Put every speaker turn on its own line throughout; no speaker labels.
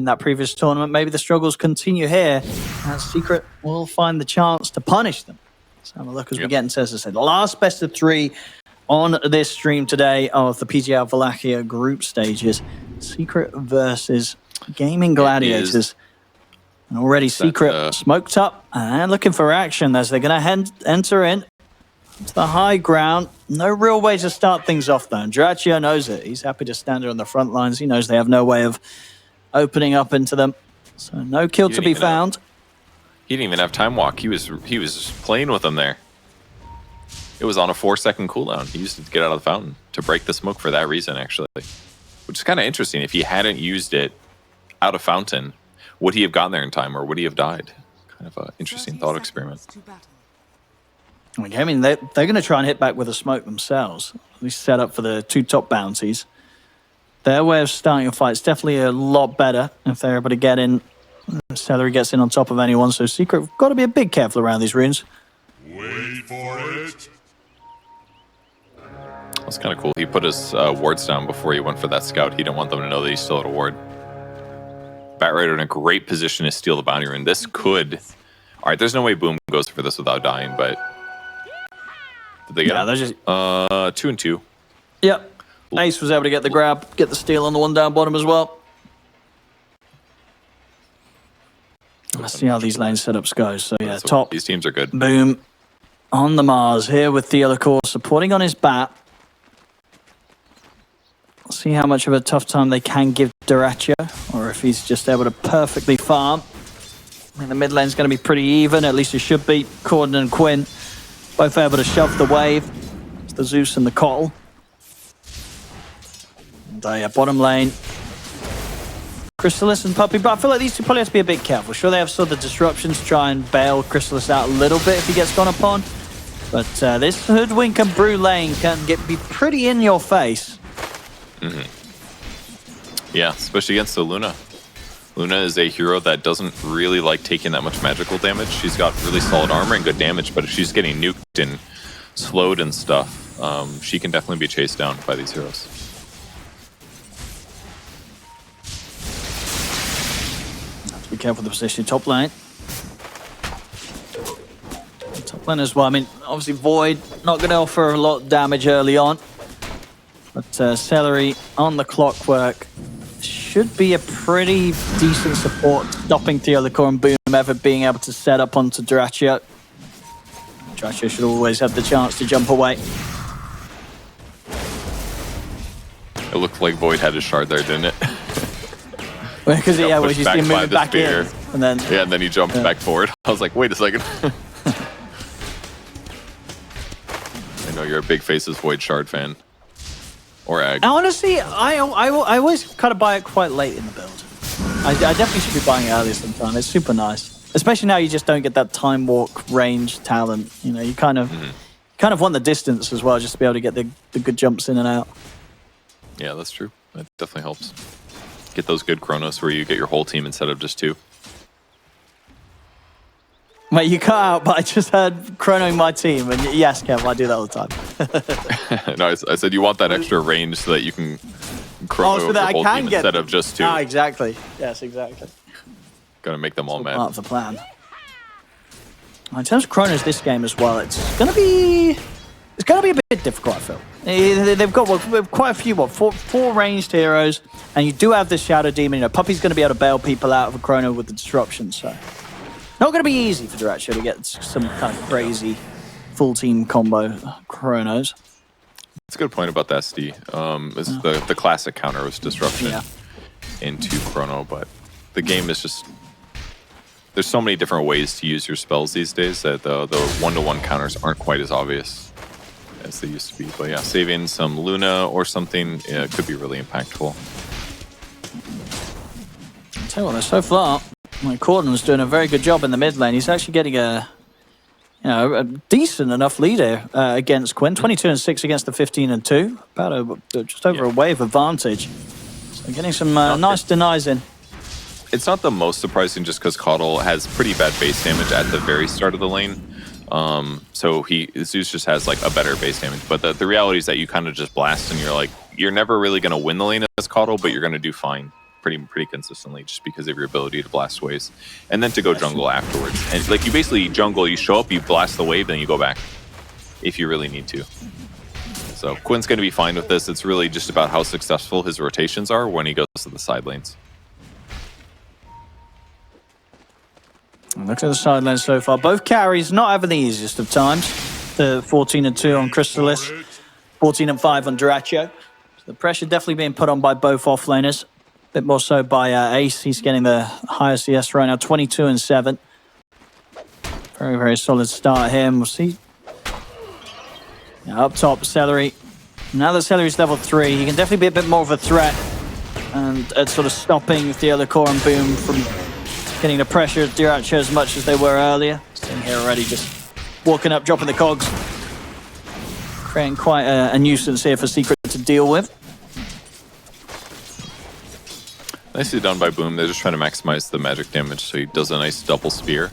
in that previous tournament. Maybe the struggles continue here, and Secret will find the chance to punish them. Let's have a look as we get into, as I said, the last best of 3 on this stream today of the PGL Wallachia group stages. Secret versus Gaimin Gladiators. And already Secret smoked up and looking for action as they're going to enter in to the high ground. No real way to start things off, though. And Draccio knows it. He's happy to stand on the front lines. He knows they have no way of opening up into them. So no kill to be found.
He didn't even have time walk. He was playing with them there. It was on a 4-second cooldown. He used it to get out of the fountain to break the smoke for that reason, actually. Which is kind of interesting. If he hadn't used it out of fountain, would he have gotten there in time or would he have died? Kind of an interesting thought experiment.
I mean, they're going to try and hit back with a smoke themselves. At least set up for the 2 top bounties. Their way of starting a fight is definitely a lot better if they're able to get in. Celery gets in on top of anyone, so Secret got to be a bit careful around these runes.
Wait for it.
That's kind of cool. He put his wards down before he went for that scout. He didn't want them to know that he still had a ward. Batrider in a great position to steal the bounty rune. This could... All right, there's no way Boom goes for this without dying, but... Did they get
they're just...
2 and 2.
Yep. Ace was able to get the grab, get the steal on the one down bottom as well. Let's see how these lane setups go. So yeah, top.
These teams are good.
Boom on the MOUZ here with Theo, of course, supporting on his bat. See how much of a tough time they can give Draccio, or if he's just able to perfectly farm. I think the mid lane's going to be pretty even, at least it should be. Corden and Quinn both able to shove the wave. It's the Zeus and the Cottle. And yeah, bottom lane. Chrysalis and Puppey, but I feel like these two probably have to be a bit careful. Sure, they have sort of disruptions to try and bail Chrysalis out a little bit if he gets gone upon. But this Hoodwink and Brew lane can be pretty in your face.
Yeah, especially against the Luna. Luna is a hero that doesn't really like taking that much magical damage. She's got really solid armor and good damage, but if she's getting nuked and slowed and stuff, she can definitely be chased down by these heroes.
Have to be careful with the position. Top lane. Top lane as well. I mean, obviously Void not going to offer a lot of damage early on. But Celery on the clockwork should be a pretty decent support, stopping Theolicor and Boom ever being able to set up onto Draccio. Draccio should always have the chance to jump away.
It looked like Void had a shard there, didn't it?
Because yeah, we just see him moving back in. And then,
yeah, and then he jumped back forward. I was like, wait a second. I know you're a big Faces Void shard fan. Or Ag.
Honestly, I always kind of buy it quite late in the build. I definitely should be buying it earlier sometime. It's super nice. Especially now you just don't get that time walk range talent. You know, you kind of want the distance as well, just to be able to get the good jumps in and out.
Yeah, that's true. That definitely helps. Get those good chronos where you get your whole team instead of just 2.
Mate, you cut out, but I just heard chronoing my team, and yes, Kev, I do that all the time.
No, I said you want that extra range so that you can chrono
so
your
that
whole
I can
team
get
instead of just 2.
Ah, exactly. Yes, exactly.
Gotta make them all mad.
Part of the plan. In terms of chronos this game as well, it's gonna be a bit difficult, I feel. They've got quite a few, four ranged heroes, and you do have this Shadow Demon. You know, Puppey's gonna be able to bail people out of a chrono with the disruption, so not gonna be easy for Draccio to get some kind of crazy full team combo chronos.
That's a good point about the SD. The classic counter was disruption into chrono, but the game is just, there's so many different ways to use your spells these days that the one-to-one counters aren't quite as obvious as they used to be. But yeah, saving some Luna or something could be really impactful.
I'll tell you what, so far, Corden's doing a very good job in the mid lane. He's actually getting a decent enough lead here against Quinn. 22 and 6 against the 15 and 2. About just over a wave advantage. So getting some nice denies in.
It's not the most surprising just because Cottle has pretty bad base damage at the very start of the lane. So Zeus just has like a better base damage. But the reality is that you kind of just blast and you're like, you're never really going to win the lane as Cottle, but you're going to do fine. pretty consistently, just because of your ability to blast waves, and then to go jungle afterwards. And like you basically jungle, you show up, you blast the wave, then you go back if you really need to. So Quinn's going to be fine with this. It's really just about how successful his rotations are when he goes to the side lanes.
Look at the side lanes so far. Both carries not having the easiest of times. The 14-2 on Crystalis, 14-5 on Dyrachyo. So the pressure definitely being put on by both offlaners. A bit more so by Ace. He's getting the highest CS right now, 22-7. Very, very solid start here. And we'll see. Yeah, up top, Celery. Now that Celery's level 3, he can definitely be a bit more of a threat. And at sort of stopping Theodore and Boom from getting the pressure of Dyrachyo as much as they were earlier. Sitting here already just walking up, dropping the cogs. Creating quite a nuisance here for Secret to deal with.
Nicely done by Boom. They're just trying to maximize the magic damage, so he does a nice double spear.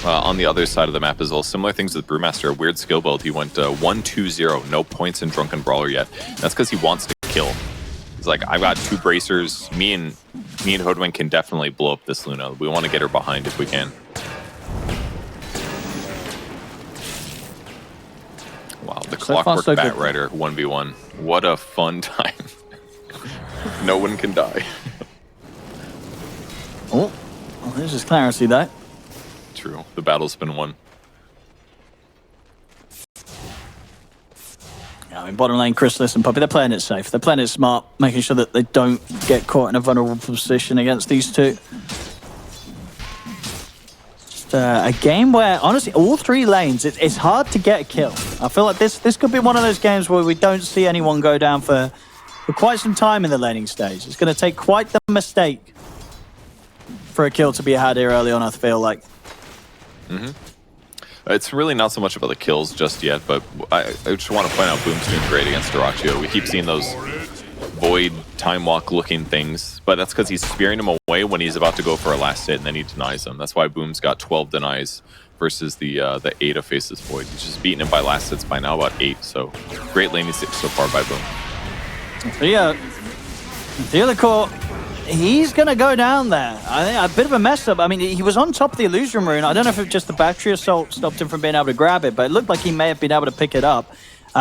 On the other side of the map as well, similar things with Brewmaster, a weird skill build. He went 1-2-0, no points in Drunken Brawler yet. That's because he wants to kill. He's like, I've got 2 bracers. Me and Hoodwink can definitely blow up this Luna. We want to get her behind if we can. Wow, the Clockwork Batrider 1v1. What a fun time. No one can die.
Oh, well, there's his clarity though.
True. The battle's been won.
Yeah, I mean, bottom lane, Crystalis and Puppey, they're playing it safe. They're playing it smart, making sure that they don't get caught in a vulnerable position against these two. Just a game where, honestly, all 3 lanes, it's hard to get a kill. I feel like this could be one of those games where we don't see anyone go down for quite some time in the laning stage. It's going to take quite the mistake for a kill to be had here early on, I feel like.
It's really not so much about the kills just yet, but I just want to point out Boom's doing great against Dyrachyo. We keep seeing those Void, Time Walk looking things, but that's because he's spearing him away when he's about to go for a last hit, and then he denies him. That's why Boom's got 12 denies versus the 8 of Faceless Void. He's just beaten him by last hits by now, about 8, so great laning so far by Boom.
So yeah, the other core, he's going to go down there. I think a bit of a mess up. I mean, he was on top of the Illusion Rune. I don't know if it was just the Battery Assault stopped him from being able to grab it, but it looked like he may have been able to pick it up.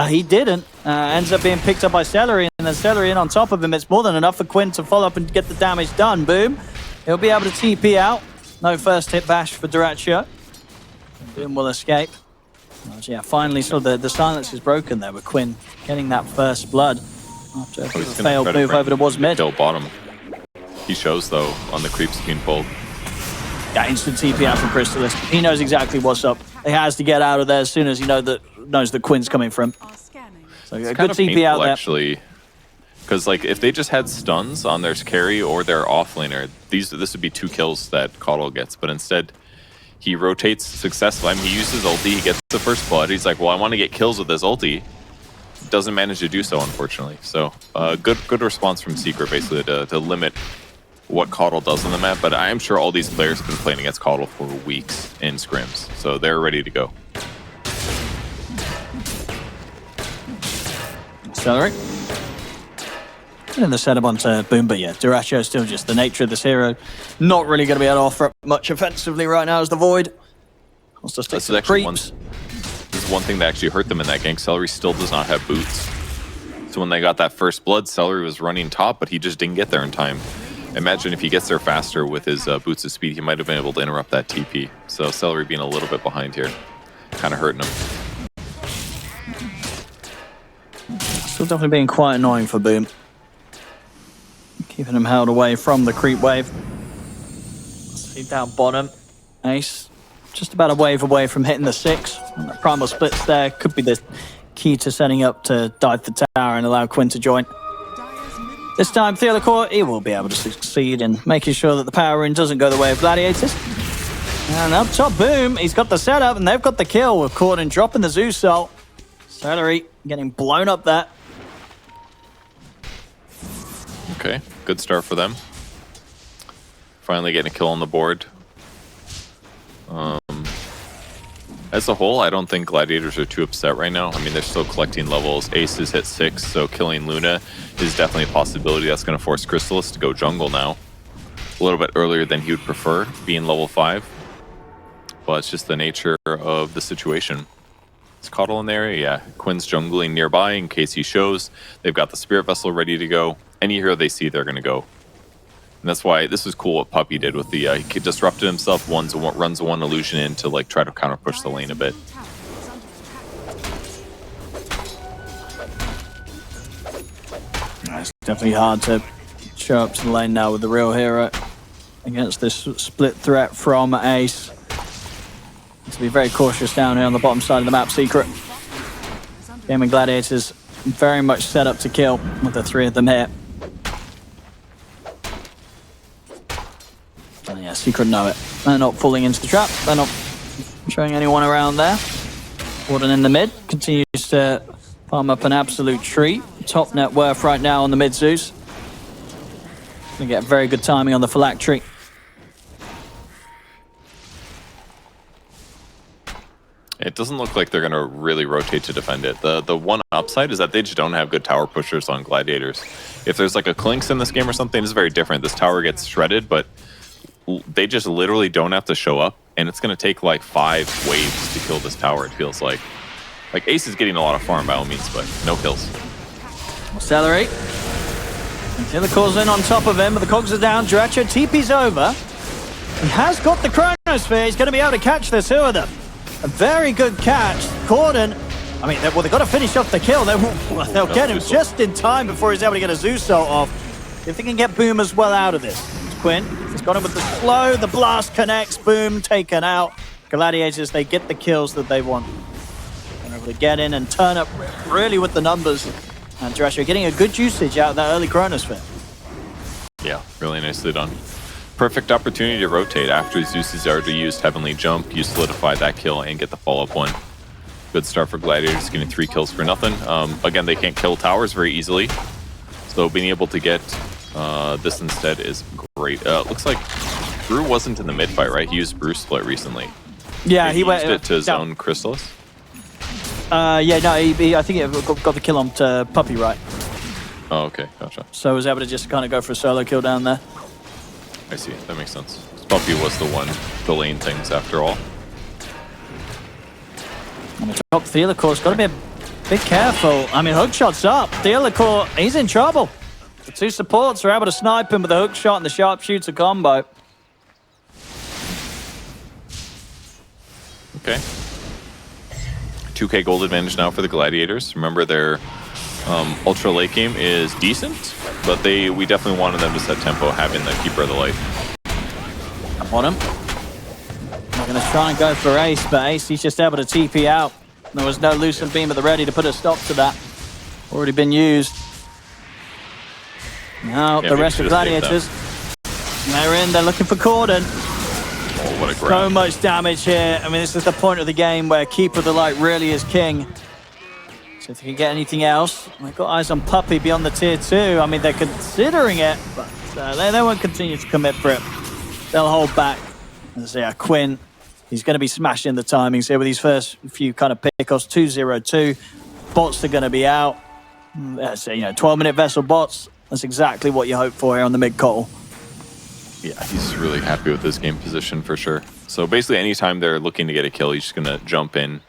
He didn't. Ends up being picked up by Celery, and then Celery in on top of him. It's more than enough for Quinn to follow up and get the damage done. Boom. He'll be able to TP out. No first hit bash for Dyrachyo. Boom will escape. Yeah, finally, so the silence is broken there with Quinn getting that first blood after a failed move over towards mid.
Kill bottom. He shows, though, on the creeps being pulled.
Yeah, instant TP out from Crystalis. He knows exactly what's up. He has to get out of there as soon as he knows that Quinn's coming from. So a good TP out there.
Actually, because like if they just had stuns on their carry or their offlaner, this would be 2 kills that Caudle gets. But instead, he rotates successfully. I mean, he uses ulti, he gets the first blood. He's like, well, I want to get kills with this ulti. Doesn't manage to do so, unfortunately. So good response from Secret, basically, to limit what Caudle does on the map, but I am sure all these players have been playing against Caudle for weeks in scrims, so they're ready to go.
Celery. And the setup onto Boom, but yeah, Dyrachyo is still just the nature of this hero. Not really going to be able to offer up much offensively right now as the Void. Wants to stick to the creeps.
This is one thing that actually hurt them in that gank. Celery still does not have boots. So when they got that first blood, Celery was running top, but he just didn't get there in time. Imagine if he gets there faster with his boots of speed, he might have been able to interrupt that TP. So Celery being a little bit behind here, kind of hurting him.
Still definitely being quite annoying for Boom. Keeping him held away from the creep wave. See down bottom. Ace just about a wave away from hitting the 6. And the primal splits there could be the key to setting up to dive the tower and allow Quinn to join. This time, Theodore, he will be able to succeed in making sure that the power rune doesn't go the way of Gladiators. And up top, Boom, he's got the setup, and they've got the kill with Corden dropping the Zeus Salt. Celery getting blown up there.
Okay, good start for them. Finally getting a kill on the board. As a whole, I don't think Gladiators are too upset right now. I mean, they're still collecting levels. Ace has hit 6, so killing Luna is definitely a possibility. That's going to force Crystallis to go jungle now. A little bit earlier than he would prefer, being level 5. But it's just the nature of the situation. Is Coddle in the area? Yeah. Quinn's jungling nearby in case he shows. They've got the Spirit Vessel ready to go. Any hero they see, they're going to go. And that's why this was cool what Puppey did with the he disrupted himself, runs one illusion in to like try to counter push the lane a bit.
It's definitely hard to show up to the lane now with the real hero against this split threat from Ace. To be very cautious down here on the bottom side of the map. Secret. Gaimin Gladiators very much set up to kill with the 3 of them here. And yeah, Secret know it. They're not falling into the trap. They're not showing anyone around there. Warden in the mid continues to farm up an absolute treat. Top net worth right now on the mid Zeus. Gonna get very good timing on the phylactery.
It doesn't look like they're going to really rotate to defend it. The one upside is that they just don't have good tower pushers on Gladiators. If there's like a Clinks in this game or something, it's very different. This tower gets shredded, but they just literally don't have to show up, and it's going to take like 5 waves to kill this tower, it feels like. Like, Ace is getting a lot of farm by all means, but no kills.
Accelerate. The call's in on top of him, but the cogs are down. Dratcher TP's over. He has got the Chronosphere. He's going to be able to catch the 2 of them. A very good catch. Corden, I mean, they've got to finish off the kill. They'll get him just in time before he's able to get a Zeus ult off. If they can get Boom as well out of this. Quinn, he's got him with the slow. The blast connects. Boom taken out. Gladiators, they get the kills that they want. They're able to get in and turn up really with the numbers. And Drescher getting a good usage out of that early Chronosphere.
Yeah, really nicely done. Perfect opportunity to rotate after Zeus has already used Heavenly Jump. You solidify that kill and get the follow-up one. Good start for Gladiators, getting 3 kills for nothing. Again, they can't kill towers very easily. So being able to get this instead is great. Looks like Brew wasn't in the mid-fight, right? He used Brew Split recently.
Yeah,
he used it to zone Crystallis.
Yeah, no, I think he got the kill on to Puppey, right?
Oh, okay, gotcha.
So was able to just kind of go for a solo kill down there.
I see, that makes sense. Puppey was the one delaying things after all.
On the top, Theolecore's got to be a bit careful. I mean, hookshot's up. Theolecore, he's in trouble. The 2 supports are able to snipe him with the hookshot and the sharpshooter combo.
Okay. 2k gold advantage now for the Gladiators. Remember, their ultra late game is decent, but we definitely wanted them to set tempo having the Keeper of the Light.
On him. They're going to try and go for Ace, but Ace, he's just able to TP out. There was no Lucent Beam at the ready to put a stop to that. Already been used. Now, the rest of Gladiators, they're in, they're looking for Corden.
Oh, what a grab.
So much damage here. I mean, this is the point of the game where Keeper of the Light really is king. So if they can get anything else, they've got eyes on Puppey beyond the tier 2. I mean, they're considering it, but they won't continue to commit for it. They'll hold back. As yeah, Quinn, he's going to be smashing the timings here with these first few kind of pickoffs. 2-0-2. Bots are going to be out. That's 12-minute vessel bots. That's exactly what you hope for here on the mid-call.
Yeah, he's really happy with his game position for sure. So basically, anytime they're looking to get a kill, he's just going to jump in,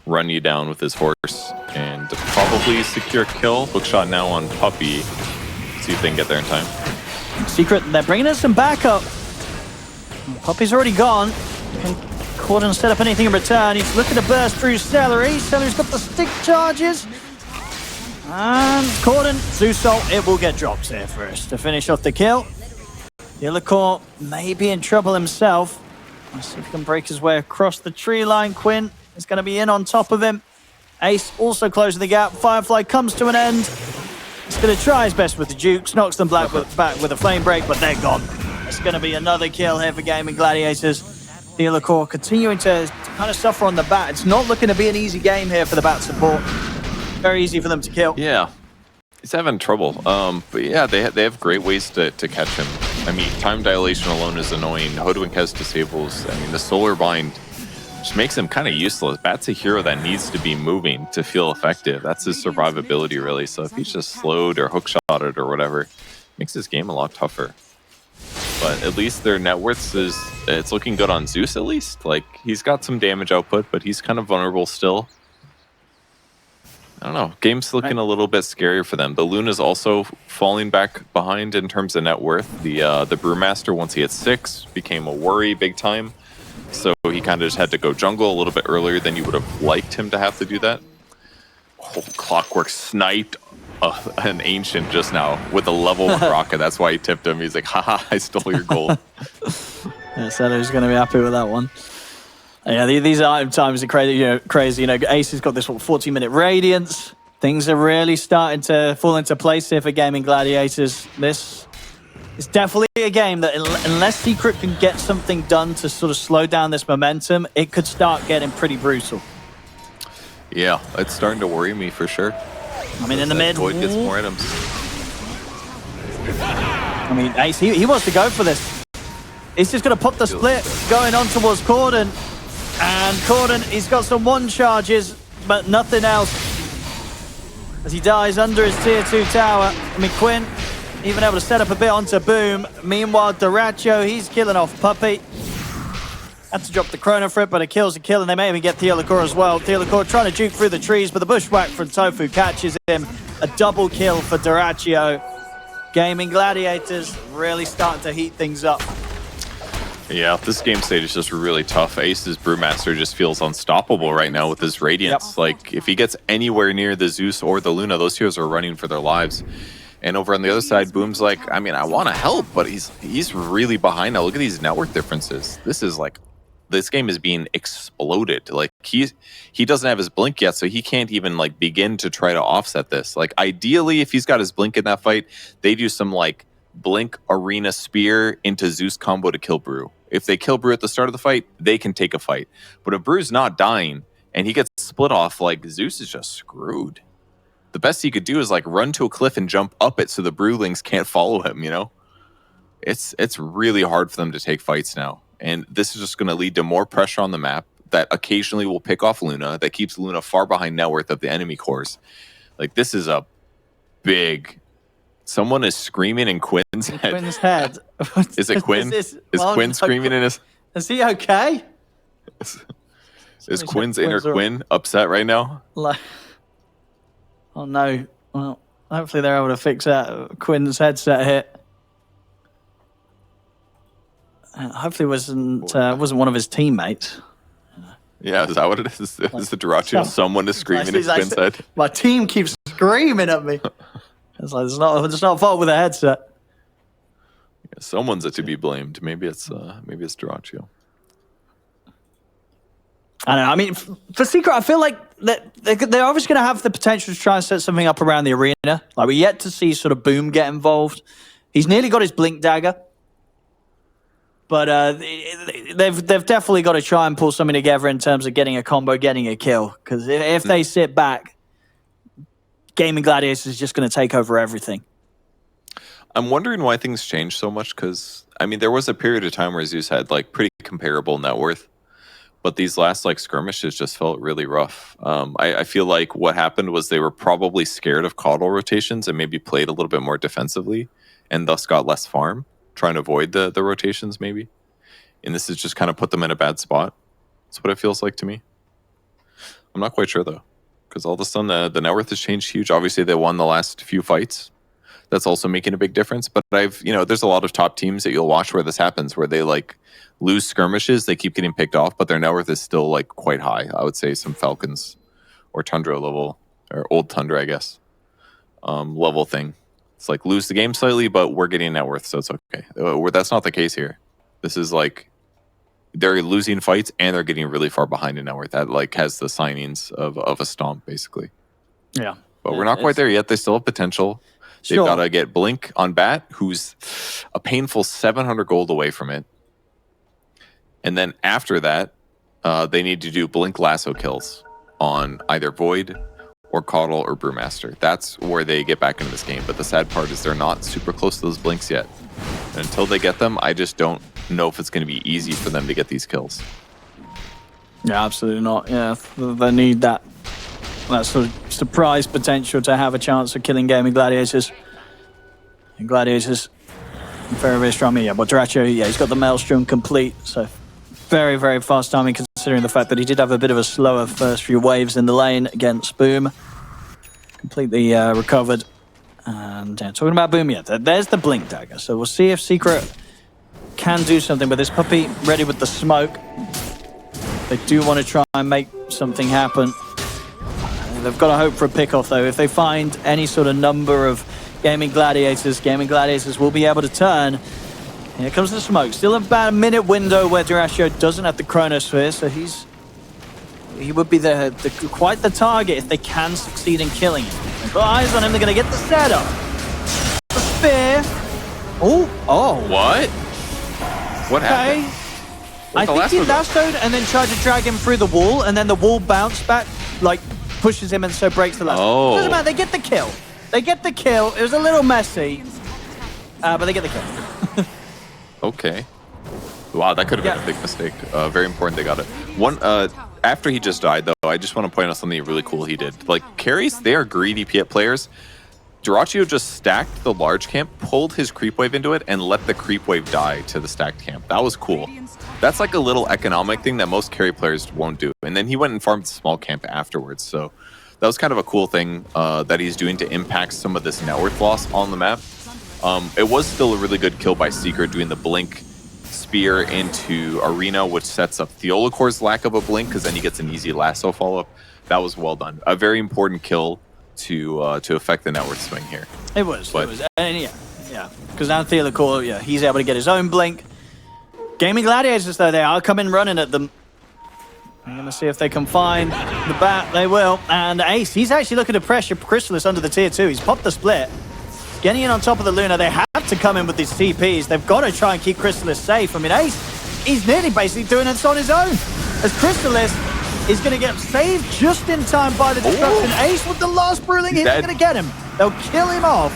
run you down with his horse, and probably secure kill. Hookshot now on Puppey. See if they can get there in time.
Secret, they're bringing in some backup. Puppey's already gone. Can Corden set up anything in return? He's looking to burst through Celery. Celery's got the stick charges. And Corden, Zeus ult, it will get dropped here first to finish off the kill. Theolecore may be in trouble himself. Let's see if he can break his way across the tree line. Quinn is going to be in on top of him. Ace also closing the gap. Firefly comes to an end. He's going to try his best with the Dukes. Knocks them back with a flame break, but they're gone. It's going to be another kill here for Gaimin Gladiators. Theolecore continuing to kind of suffer on the bat. It's not looking to be an easy game here for the bat support. Very easy for them to kill.
Yeah, he's having trouble. But yeah, they have great ways to catch him. I mean, time dilation alone is annoying. Hoodwink has disables. I mean, the Solar Bind Just makes him kind of useless. Bat's a hero that needs to be moving to feel effective. That's his survivability, really. So if he's just slowed or hookshotted or whatever, makes his game a lot tougher. But at least their net worth it's looking good on Zeus, at least. Like, he's got some damage output, but he's kind of vulnerable still. I don't know. Game's looking a little bit scarier for them. The Luna's also falling back behind in terms of net worth. The Brewmaster, once he hit 6, became a worry big time. So he kind of just had to go jungle a little bit earlier than you would have liked him to have to do that. Oh, Clockwork sniped an Ancient just now with a level 1 rocket. That's why he tipped him. He's like, haha, I stole your gold.
Yeah, Setter's going to be happy with that one. Yeah, these item times are crazy. You know, Ace has got this 40-minute Radiance. Things are really starting to fall into place here for Gaimin Gladiators. This is definitely a game that, unless Secret can get something done to sort of slow down this momentum, it could start getting pretty brutal.
Yeah, it's starting to worry me for sure.
I mean, in the mid,
Void gets more items.
I mean, Ace, he wants to go for this. He's just going to pop the split going on towards Corden. And Corden, he's got some 1 charges, but nothing else. As he dies under his tier 2 tower. I mean, Quinn, even able to set up a bit onto Boom. Meanwhile, Duracho, he's killing off Puppey. Had to drop the Chrono for it, but it kills a kill, and they may even get Theolacor as well. Theolacor trying to juke through the trees, but the bushwhack from Tofu catches him. A double kill for Duracho. Gaimin Gladiators really starting to heat things up.
Yeah, this game state is just really tough. Ace's Brewmaster just feels unstoppable right now with his Radiance. Yep. Like, if he gets anywhere near the Zeus or the Luna, those heroes are running for their lives. And over on the other side, Boom's like, I mean, I want to help, but he's really behind now. Look at these network differences. This game is being exploded. Like, he doesn't have his blink yet, so he can't even like begin to try to offset this. Like, ideally, if he's got his blink in that fight, they do some like blink arena spear into Zeus combo to kill Brew. If they kill Brew at the start of the fight, they can take a fight. But if Brew's not dying and he gets split off, like, Zeus is just screwed. The best he could do is like run to a cliff and jump up it so the Brewlings can't follow him, you know? It's really hard for them to take fights now. And this is just going to lead to more pressure on the map that occasionally will pick off Luna, that keeps Luna far behind net worth of the enemy cores. Like, this is a big... Someone is screaming in Quinn's head.
Quinn's head.
Is it Quinn? Is Quinn screaming in his...
Is he okay?
Is Quinn's inner Quinn upset right now?
Like... Oh no. Well, hopefully they're able to fix that. Quinn's headset hit. Hopefully it wasn't one of his teammates.
Yeah, is that what it is? Is the Duracho? Someone is screaming in Quinn's head?
My team keeps screaming at me. It's like, it's not fault with a headset.
Yeah, someone's to be blamed. Maybe it's Duracho.
I don't know. I mean, for Secret, I feel like they're obviously going to have the potential to try and set something up around the arena. Like, we're yet to see sort of Boom get involved. He's nearly got his Blink Dagger. But they've definitely got to try and pull something together in terms of getting a combo, getting a kill. Because if they sit back, Gaimin Gladiators is just going to take over everything.
I'm wondering why things changed so much. Because, I mean, there was a period of time where Zeus had like pretty comparable net worth. But these last like skirmishes just felt really rough. I feel like what happened was they were probably scared of Coddle rotations and maybe played a little bit more defensively and thus got less farm, trying to avoid the rotations maybe. And this has just kind of put them in a bad spot. That's what it feels like to me. I'm not quite sure though, because all of a sudden the net worth has changed huge. Obviously they won the last few fights. That's also making a big difference. But there's a lot of top teams that you'll watch where this happens, where they like lose skirmishes, they keep getting picked off, but their net worth is still like quite high. I would say some Falcons or Tundra level, or old Tundra, I guess, level thing. It's like lose the game slightly, but we're getting net worth, so it's okay. That's not the case here. This is like they're losing fights and they're getting really far behind in net worth. That like has the signings of a stomp, basically.
Yeah.
But we're not quite there yet. They still have potential. They've got to get Blink on Bat, who's a painful 700 gold away from it. And then after that, they need to do Blink lasso kills on either Void or Coddle or Brewmaster. That's where they get back into this game. But the sad part is they're not super close to those Blinks yet. And until they get them, I just don't know if it's going to be easy for them to get these kills.
Yeah, absolutely not. Yeah, they need that sort of surprise potential to have a chance of killing Gaimin Gladiators. And Gladiators, very, very strong. Yeah, but Duracho, yeah, he's got the Maelstrom complete, so very, very fast timing considering the fact that he did have a bit of a slower first few waves in the lane against Boom. Completely recovered. And talking about Boom, yeah, there's the Blink Dagger. So we'll see if Secret can do something with this. Puppey ready with the smoke. They do want to try and make something happen. They've got to hope for a pick-off, though. If they find any sort of number of Gaimin Gladiators will be able to turn. Here comes the smoke. Still about a minute window where Duracho doesn't have the Chronosphere, so he would be quite the target if they can succeed in killing him. They've got eyes on him. They're going to get the setup. The spear. Oh.
What? What happened?
I think he lassoed and then tried to drag him through the wall, and then the wall bounced back, like pushes him and so breaks the lasso.
Oh.
Doesn't matter. They get the kill. They get the kill. It was a little messy, but they get the kill.
Okay. Wow, that could have been a big mistake. Very important they got it. After he just died, though, I just want to point out something really cool he did. Like, carries, they are greedy players. Duracho just stacked the large camp, pulled his creep wave into it, and let the creep wave die to the stacked camp. That was cool. That's like a little economic thing that most carry players won't do. And then he went and farmed the small camp afterwards. So that was kind of a cool thing that he's doing to impact some of this net worth loss on the map. It was still a really good kill by Secret doing the blink spear into Arena, which sets up Theolicor's lack of a blink because then he gets an easy lasso follow-up. That was well done. A very important kill to affect the net worth swing here.
It was. And yeah. Because now Theolicor, he's able to get his own blink. Gaimin Gladiators, though, they are coming running at them. I'm going to see if they can find the bat. They will. And Ace, he's actually looking to pressure Chrysalis under the tier 2. He's popped the split. Getting in on top of the Luna. They have to come in with these TPs. They've got to try and keep Chrysalis safe. I mean, Ace, he's nearly basically doing this on his own. As Chrysalis is going to get saved just in time by the destruction. Ace with the last Bruling, he's going to get him. They'll kill him off.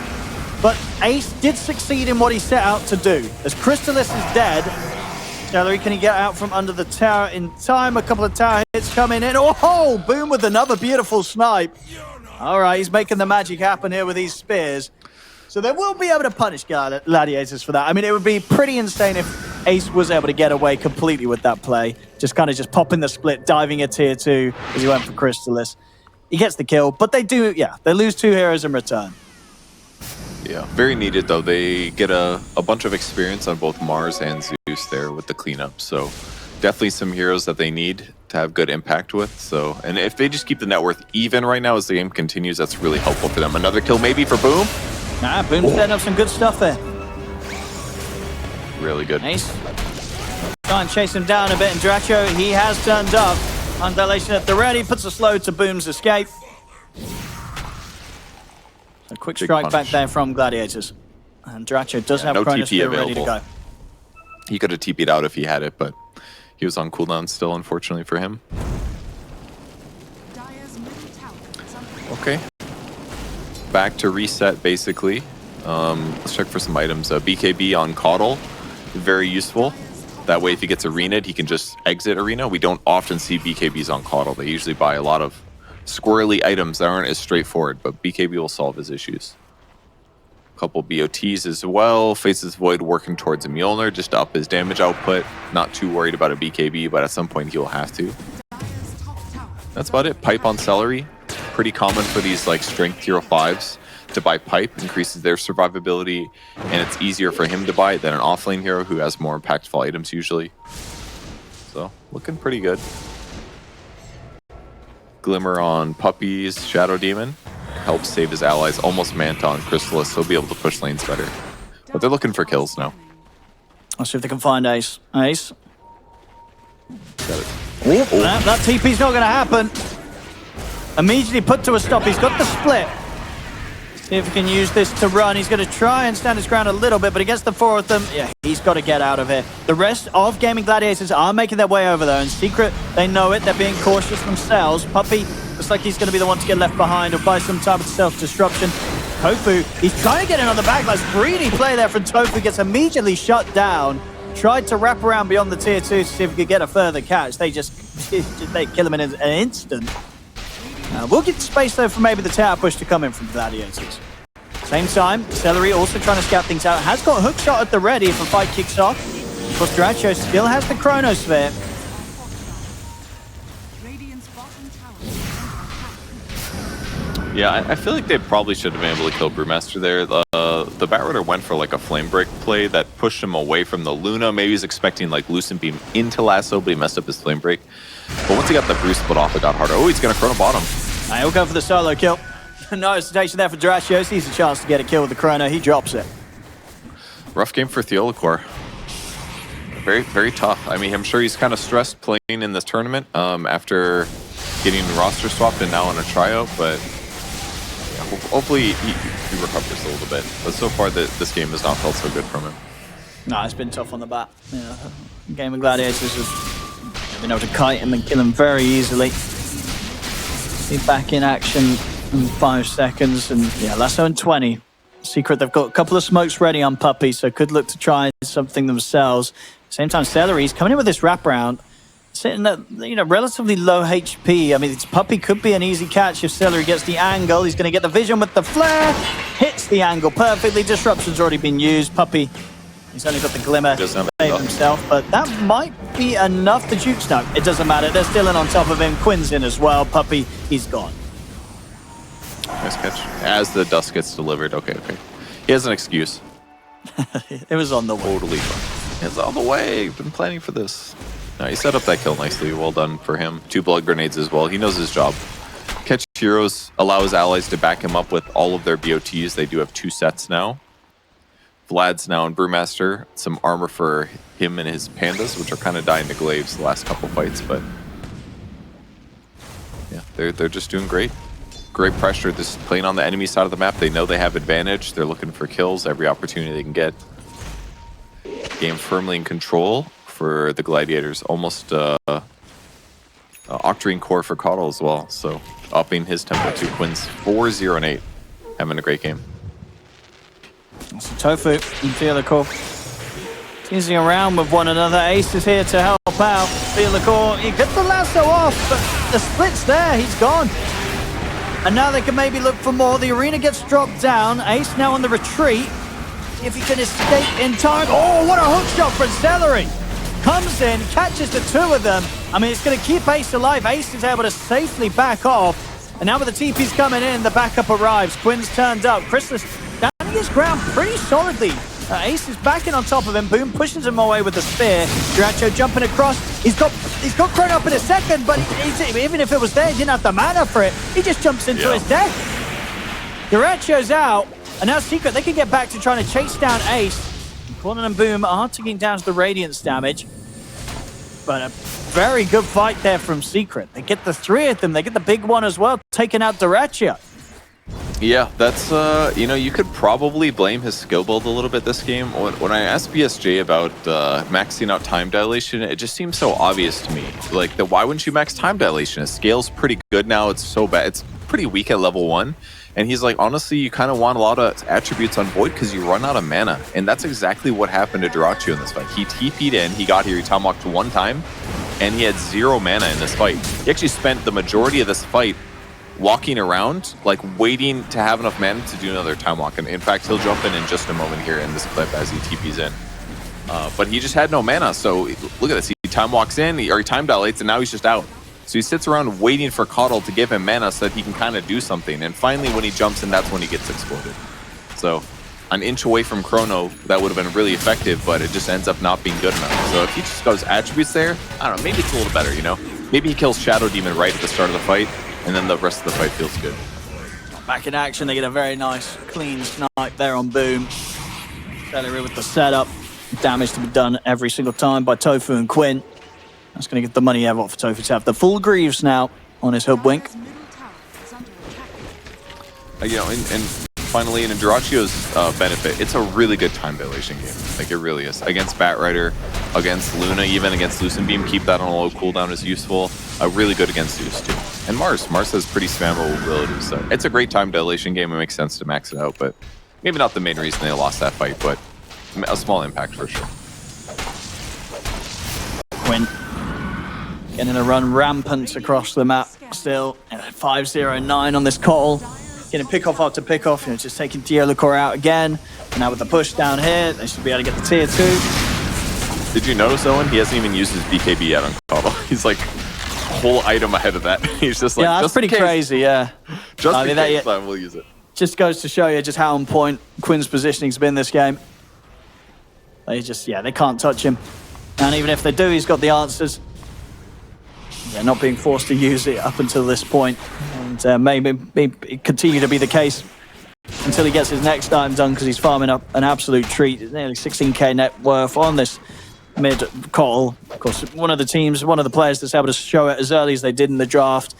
But Ace did succeed in what he set out to do. As Chrysalis is dead, Celery, can he get out from under the tower in time? A couple of tower hits coming in. Oh, Boom with another beautiful snipe. All right, he's making the magic happen here with these spears. So they will be able to punish Gladiators for that. I mean, it would be pretty insane if Ace was able to get away completely with that play. Just popping the split, diving a tier 2 as he went for Chrysalis. He gets the kill, but they lose 2 heroes in return.
Yeah, very needed, though. They get a bunch of experience on both Mars and Zeus there with the cleanup. So definitely some heroes that they need to have good impact with. So, and if they just keep the net worth even right now as the game continues, that's really helpful for them. Another kill maybe for Boom.
Boom's setting up some good stuff there.
Really good.
Ace. Try and chase him down a bit, and Duracho, he has turned up. Undulation at the ready, puts a slow to Boom's escape. A quick strike back there from Gladiators. And Duracho does have Chronosphere ready to go.
He could have TP'd out if he had it, but he was on cooldown still, unfortunately for him. Okay. Back to reset, basically. Let's check for some items. BKB on Caudal, very useful. That way, if he gets arena'd, he can just exit Arena. We don't often see BKBs on Caudal. They usually buy a lot of squirrely items that aren't as straightforward, but BKB will solve his issues. A couple BOTs as well. Faces Void working towards a Mjolnir just to up his damage output. Not too worried about a BKB, but at some point he will have to. That's about it. Pipe on Celery. Pretty common for these like strength tier 5s to buy Pipe, increases their survivability, and it's easier for him to buy it than an offlane hero who has more impactful items usually. So, looking pretty good. Glimmer on Puppey's Shadow Demon. Helps save his allies. Almost Manta on Chrysalis, so he'll be able to push lanes better. But they're looking for kills now.
I'll see if they can find Ace. Ace.
Got it.
That TP's not going to happen. Immediately put to a stop. He's got the split. See if he can use this to run. He's going to try and stand his ground a little bit, but against the 4 of them, he's got to get out of here. The rest of Gaimin Gladiators are making their way over, though. In Secret, they know it. They're being cautious themselves. Puppey looks like he's going to be the one to get left behind or buy some time with self-destruction. Tofu, he's trying to get in on the backlash. Greedy play there from Tofu. Gets immediately shut down. Tried to wrap around beyond the tier 2 to see if he could get a further catch. They just They kill him in an instant. We'll get space, though, for maybe the tower push to come in from Gladiators. Same time, Celery also trying to scout things out. Has got a hook shot at the ready if a fight kicks off. Of course, Duracho still has the Chronosphere.
Yeah, I feel like they probably should have been able to kill Brewmaster there. The Batrider went for like a flame break play that pushed him away from the Luna. Maybe he's expecting like Lucent Beam into Lasso, but he messed up his flame break. But once he got the Brew split off, it got harder. Oh, he's going to Chrono bottom.
He'll go for the solo kill. No hesitation there for Duracho. Sees a chance to get a kill with the Chrono. He drops it.
Rough game for Theolacor. Very, very tough. I mean, I'm sure he's kind of stressed playing in this tournament after getting roster swapped and now on a tryout, but yeah, hopefully he recovers a little bit. But so far, this game has not felt so good from him.
No, it's been tough on the bat. Yeah, Gaimin Gladiators have been able to kite him and kill him very easily. He's back in action in 5 seconds, and yeah, Lasso in 20. Secret, they've got a couple of smokes ready on Puppy, so could look to try something themselves. Same time, Celery's coming in with this wraparound, sitting at relatively low HP. I mean, this Puppy could be an easy catch if Celery gets the angle. He's going to get the vision with the flare, hits the angle perfectly. Disruption's already been used. Puppy, he's only got the glimmer to save himself, but that might be enough. The Jukes, no, it doesn't matter. They're still in on top of him. Quinn's in as well. Puppy, he's gone.
Nice catch. As the dust gets delivered. Okay. He has an excuse.
It was on the way.
Totally fine. It's on the way. Been planning for this. No, he set up that kill nicely. Well done for him. 2 blood grenades as well. He knows his job. Catch heroes, allow his allies to back him up with all of their BOTs. They do have 2 sets now. Vlad's now in Brewmaster. Some armor for him and his pandas, which are kind of dying to glaives the last couple fights, but yeah, they're just doing great. Great pressure. This playing on the enemy side of the map. They know they have advantage. They're looking for kills every opportunity they can get. Game firmly in control for the Gladiators. Almost Octarine core for Coddle as well. So upping his tempo to Quinn's 4-0 and 8. Having a great game.
So Tofu and Theolacor teasing around with one another. Ace is here to help out. Theolacor, he gets the lasso off, but the split's there. He's gone. And now they can maybe look for more. The arena gets dropped down. Ace now on the retreat. See if he can escape in time. Oh, what a hook shot from Celery. Comes in, catches the 2 of them. I mean, it's going to keep Ace alive. Ace is able to safely back off. And now with the TPs coming in, the backup arrives. Quinn's turned up. Chrysalis standing his ground pretty solidly. Ace is backing on top of him. Boom pushes him away with the spear. Duracho jumping across. He's got Chrono up in a second, but even if it was there, he didn't have the mana for it. He just jumps into his death. Duracho's out, and now Secret, they can get back to trying to chase down Ace. Quantum and Boom are taking down the Radiance damage, but a very good fight there from Secret. They get the 3 of them. They get the big one as well, taking out Duracho.
Yeah, that's, you could probably blame his skill build a little bit this game. When I asked BSJ about maxing out time dilation, it just seems so obvious to me. Like, why wouldn't you max time dilation? His scale's pretty good now. It's so bad. It's pretty weak at level 1. And he's like, honestly, you kind of want a lot of attributes on Void because you run out of mana. And that's exactly what happened to Duracho in this fight. He TP'd in, he got here, he time walked 1 time, and he had 0 mana in this fight. He actually spent the majority of this fight walking around, like waiting to have enough mana to do another time walk. And in fact, he'll jump in just a moment here in this clip as he TPs in. But he just had no mana, so look at this. He time walks in, or he time dilates, and now he's just out. So he sits around waiting for Coddle to give him mana so that he can kind of do something. And finally, when he jumps in, that's when he gets exploded. So an inch away from Chrono, that would have been really effective, but it just ends up not being good enough. So if he just goes attributes there, I don't know, maybe it's a little better, Maybe he kills Shadow Demon right at the start of the fight, and then the rest of the fight feels good.
Back in action, they get a very nice, clean snipe there on Boom. Celery with the setup. Damage to be done every single time by Tofu and Quinn. That's going to get the money out for Tofu to have the full Greaves now on his Hoodwink.
And finally, in Duracho's benefit, it's a really good time dilation game. Like, it really is. Against Batrider, against Luna, even against Lucent Beam, keep that on a low cooldown is useful. Really good against Zeus, too. And Mars has pretty spammable abilities, so it's a great time dilation game. It makes sense to max it out, but maybe not the main reason they lost that fight, but a small impact for sure.
Quinn Getting a run rampant across the map still. 5-0-9 on this call. Getting pickoff after pickoff, just taking double out again. Now with the push down here, they should be able to get the tier 2.
Did you notice, Owen? He hasn't even used his BKB yet on Cobble. He's like a whole item ahead of that. He's just like,
yeah, that's pretty crazy, yeah.
Just in case, we'll use it.
Just goes to show you just how on point Quinn's positioning's been this game. They just, they can't touch him. And even if they do, he's got the answers. Yeah, not being forced to use it up until this point. And maybe continue to be the case until he gets his next item done, because he's farming up an absolute treat. It's nearly 16k net worth on this mid call. Of course, one of the players that's able to show it as early as they did in the draft.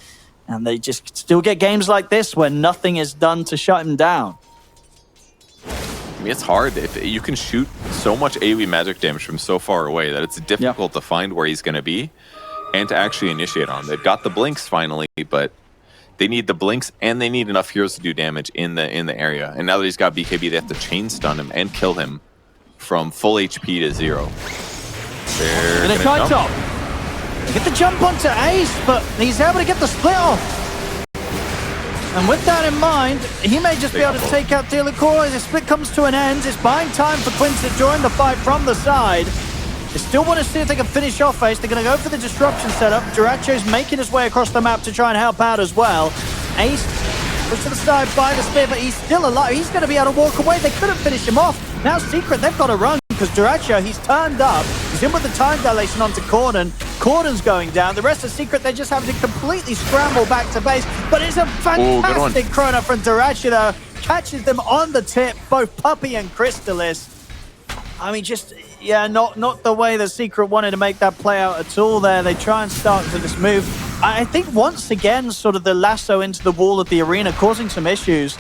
And they just still get games like this where nothing is done to shut him down.
I mean, it's hard. If you can shoot so much AoE magic damage from so far away that it's difficult to find where he's going to be and to actually initiate on him. They've got the blinks finally, but they need the blinks and they need enough heroes to do damage in the area. And now that he's got BKB, they have to chain stun him and kill him from full HP to 0. They're
going to try top. They get the jump onto Ace, but he's able to get the split off. And with that in mind, he may just be able to take out Dealacor as the split comes to an end. It's buying time for Quinn to join the fight from the side. They still want to see if they can finish off Ace. They're going to go for the disruption setup. Duracho's making his way across the map to try and help out as well. Ace pushed to the side by the spear, but he's still alive. He's going to be able to walk away. They couldn't finish him off. Now Secret, they've got to run because Duracho, he's turned up. He's in with the time dilation onto Corden. Corden's going down. The rest of Secret, they're just having to completely scramble back to base. But it's a fantastic chrono from Duracho, though. Catches them on the tip, both Puppey and Crystalis. I mean, just, not the way that Secret wanted to make that play out at all there. They try and start to this move. I think once again, sort of the lasso into the wall of the arena, causing some issues.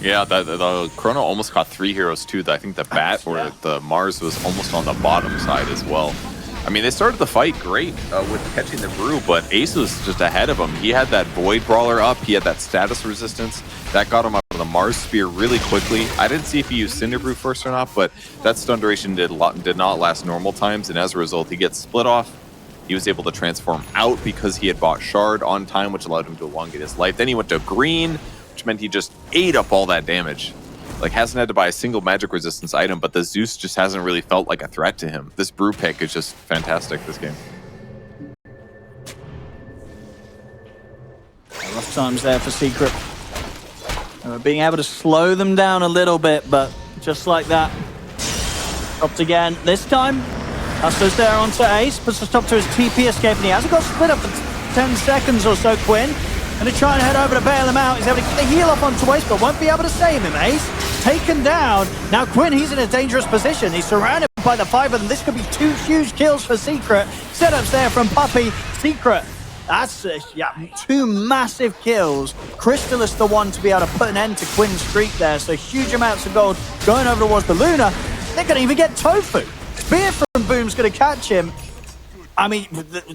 Yeah, the Chrono almost caught 3 heroes too. I think the Bat or the MOUZ was almost on the bottom side as well. I mean, they started the fight great with catching the brew, but Ace was just ahead of him. He had that Void Brawler up. He had that status resistance. That got him out of the MOUZ Spear really quickly. I didn't see if he used Cinder Brew first or not, but that stun duration did not last normal times, and as a result, he gets split off. He was able to transform out because he had bought Shard on time, which allowed him to elongate his life. Then he went to green, which meant he just ate up all that damage. Like, hasn't had to buy a single magic resistance item, but the Zeus just hasn't really felt like a threat to him. This brew pick is just fantastic this game.
Rough times there for Secret. Being able to slow them down a little bit, but just like that. Stopped again. This time, Hustler's there onto Ace, puts a stop to his TP escape, and he hasn't got split up for 10 seconds or so, Quinn. Going to try and head over to bail him out. He's able to get the heal up onto Ace, but won't be able to save him. Ace taken down. Now Quinn, he's in a dangerous position. He's surrounded by the 5 of them. This could be 2 huge kills for Secret. Setups there from Puppey. Secret, that's 2 massive kills. Crystalis the one to be able to put an end to Quinn's streak there. So huge amounts of gold going over towards the Luna. They're going to even get Tofu. Spear from Boom's going to catch him. I mean,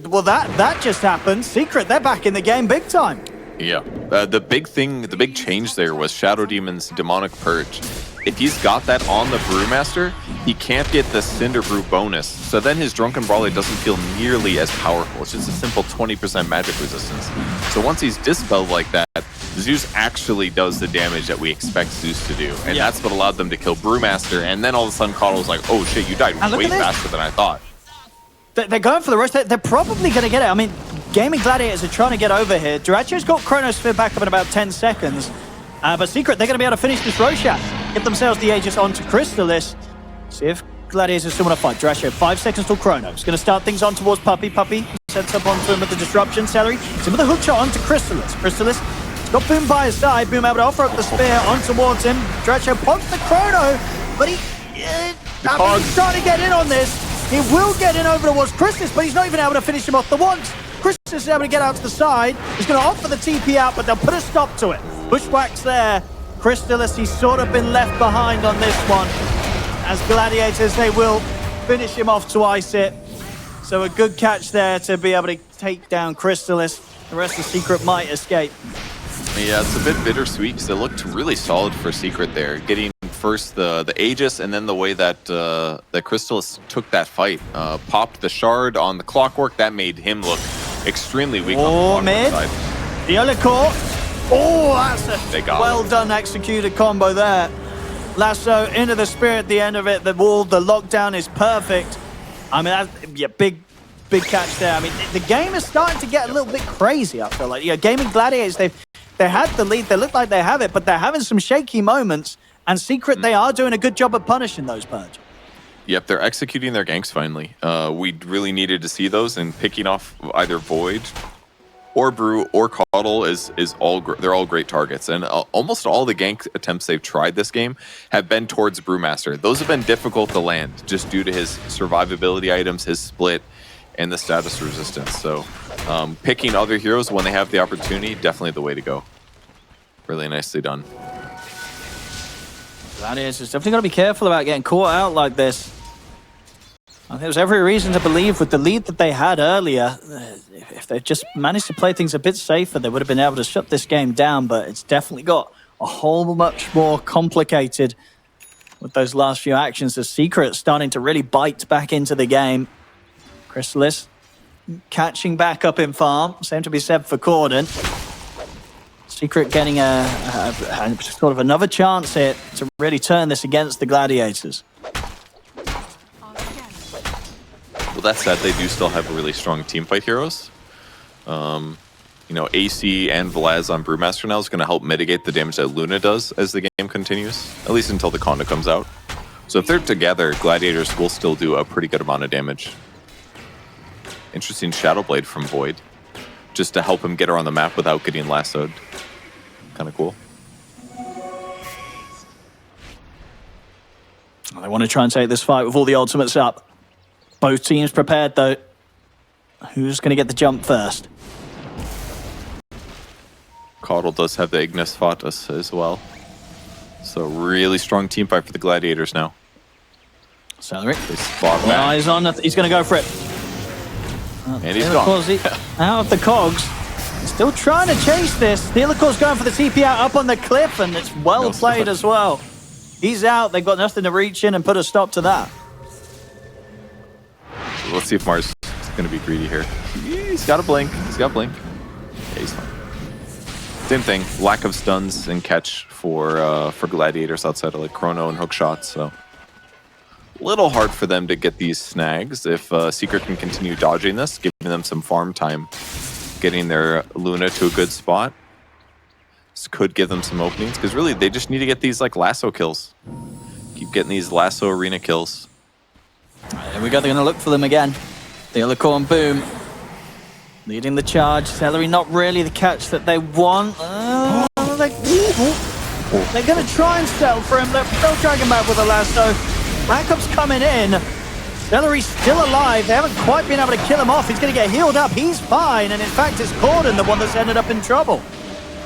well, that just happened. Secret, they're back in the game big time.
Yeah. The big change there was Shadow Demon's Demonic Purge. If he's got that on the Brewmaster, he can't get the Cinder Brew bonus. So then his Drunken Brawler doesn't feel nearly as powerful. It's just a simple 20% magic resistance. So once he's dispelled like that, Zeus actually does the damage that we expect Zeus to do. And that's what allowed them to kill Brewmaster. And then all of a sudden, Coddle was like, oh shit, you died way faster than I thought.
They're going for the rush. They're probably going to get it. I mean, Gaimin Gladiators are trying to get over here. Duracho's got Chronosphere back up in about 10 seconds. But Secret, they're going to be able to finish this Roshan. Get themselves the Aegis onto Crystalis. See if Gladiators still want to fight. Duracho, 5 seconds till Chrono. He's going to start things on towards Puppey. Puppey sets up onto him with the disruption. Celery. He's in with a hook shot onto Crystalis. Crystalis got Boom by his side. Boom able to offer up the spear on towards him. Duracho pops the Chrono, but he's trying to get in on this. He will get in over towards Crystalis, but he's not even able to finish him off the once. Crystalis is able to get out to the side. He's going to offer the TP out, but they'll put a stop to it. Bushwhacks there. Crystalis, he's sort of been left behind on this one. As Gladiators, they will finish him off to ice it. So a good catch there to be able to take down Crystalis. The rest of Secret might escape.
Yeah, it's a bit bittersweet because it looked really solid for Secret there. Getting first the Aegis, and then the way that that Crystallis took that fight. Popped the shard on the Clockwork. That made him look extremely weak on the bottom side.
Diolicourt. Oh, that's
They
a
got
well done executed combo there. Lasso into the spear at the end of it. The wall, the lockdown is perfect. I mean, that's, big catch there. I mean, the game is starting to get a little bit crazy, I feel like. Gaimin Gladiators, they had the lead. They look like they have it, but they're having some shaky moments. And Secret, they are doing a good job of punishing those Purge.
Yep, they're executing their ganks finally. We really needed to see those, and picking off either Void or Brew or Caudle they're all great targets. And almost all the gank attempts they've tried this game have been towards Brewmaster. Those have been difficult to land just due to his survivability items, his split, and the status resistance. So picking other heroes when they have the opportunity, definitely the way to go. Really nicely done.
Gladiators is definitely got to be careful about getting caught out like this. I think there's every reason to believe with the lead that they had earlier, if they just managed to play things a bit safer, they would have been able to shut this game down, but it's definitely got a whole much more complicated with those last few actions. The Secret starting to really bite back into the game. Crystallis catching back up in farm, same to be said for Corden. Secret getting a sort of another chance here to really turn this against the Gladiators.
Well, that said, they do still have really strong teamfight heroes. AC and Velaz on Brewmaster now is going to help mitigate the damage that Luna does as the game continues, at least until the Conda comes out. So if they're together, Gladiators will still do a pretty good amount of damage. Interesting Shadow Blade from Void, just to help him get around the map without getting lassoed. Kind of cool.
They want to try and take this fight with all the ultimates up. Both teams prepared, though. Who's going to get the jump first?
Caudle does have the Ignis Fatus as well. So really strong team fight for the Gladiators now.
Celery.
They spot back.
Eyes on. He's going to go for it.
And he's gone.
Out of the cogs. Still trying to chase this. Diolicourt's going for the TP out up on the cliff, and it's well played as well. He's out. They've got nothing to reach in and put a stop to that.
Let's see if Mars is going to be greedy here. He's got a blink. He's got a blink. Yeah, he's fine. Same thing. Lack of stuns and catch for Gladiators outside of like Chrono and hook shots. So a little hard for them to get these snags. If Secret can continue dodging this, giving them some farm time, getting their Luna to a good spot, this could give them some openings. Because really, they just need to get these like lasso kills. Keep getting these lasso arena kills.
Here we go, they're going to look for them again. Diolicourt and Boom leading the charge. Celery not really the catch that they want. They're going to try and settle for him. They'll drag him back with a lasso. Backup's coming in. Celery's still alive. They haven't quite been able to kill him off. He's going to get healed up. He's fine. And in fact, it's Corden the one that's ended up in trouble.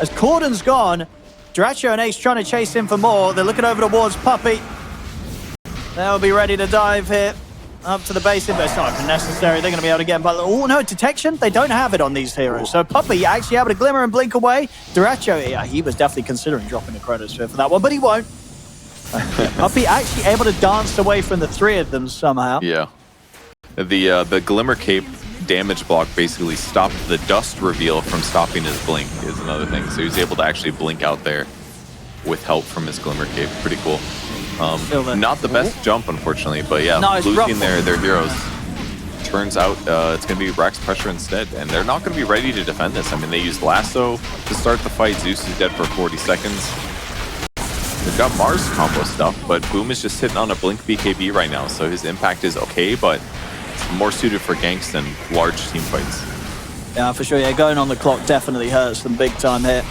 As Corden's gone, Dracho and Ace trying to chase him for more. They're looking over towards Puppey. They'll be ready to dive here. Up to the base, but it's not even necessary. They're going to be able to get him. But oh no, detection. They don't have it on these heroes. So Puppey actually able to glimmer and blink away. Duracho, yeah, he was definitely considering dropping the Chronosphere for that one, but he won't. Puppey actually able to dance away from the three of them somehow.
Yeah. The Glimmer Cape damage block basically stopped the dust reveal from stopping his blink is another thing. So he was able to actually blink out there with help from his Glimmer Cape. Pretty cool. Not the best jump, unfortunately, but yeah,
no,
losing their heroes. Turns out it's going to be Rax Pressure instead, and they're not going to be ready to defend this. I mean, they used Lasso to start the fight. Zeus is dead for 40 seconds. They've got Mars combo stuff, but Boom is just sitting on a Blink BKB right now, so his impact is okay, but it's more suited for ganks than large team fights.
Yeah, for sure. Yeah, going on the clock definitely hurts them big time here.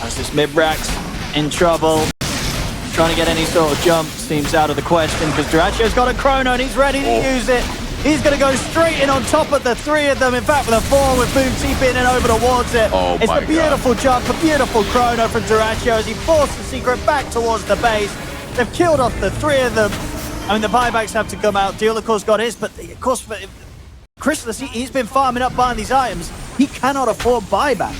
As this mid-Rax in trouble. Trying to get any sort of jump seems out of the question because Duracho's got a Chrono and he's ready to use it. He's going to go straight in on top of the three of them. In fact, with a 4 with Boom TPing in over towards it. It's a beautiful jump, a beautiful Chrono from Duracho as he forced the Secret back towards the base. They've killed off the three of them. I mean, the buybacks have to come out. Diolicourt's got his, but of course, Crystallis, he's been farming up buying these items. He cannot afford buyback.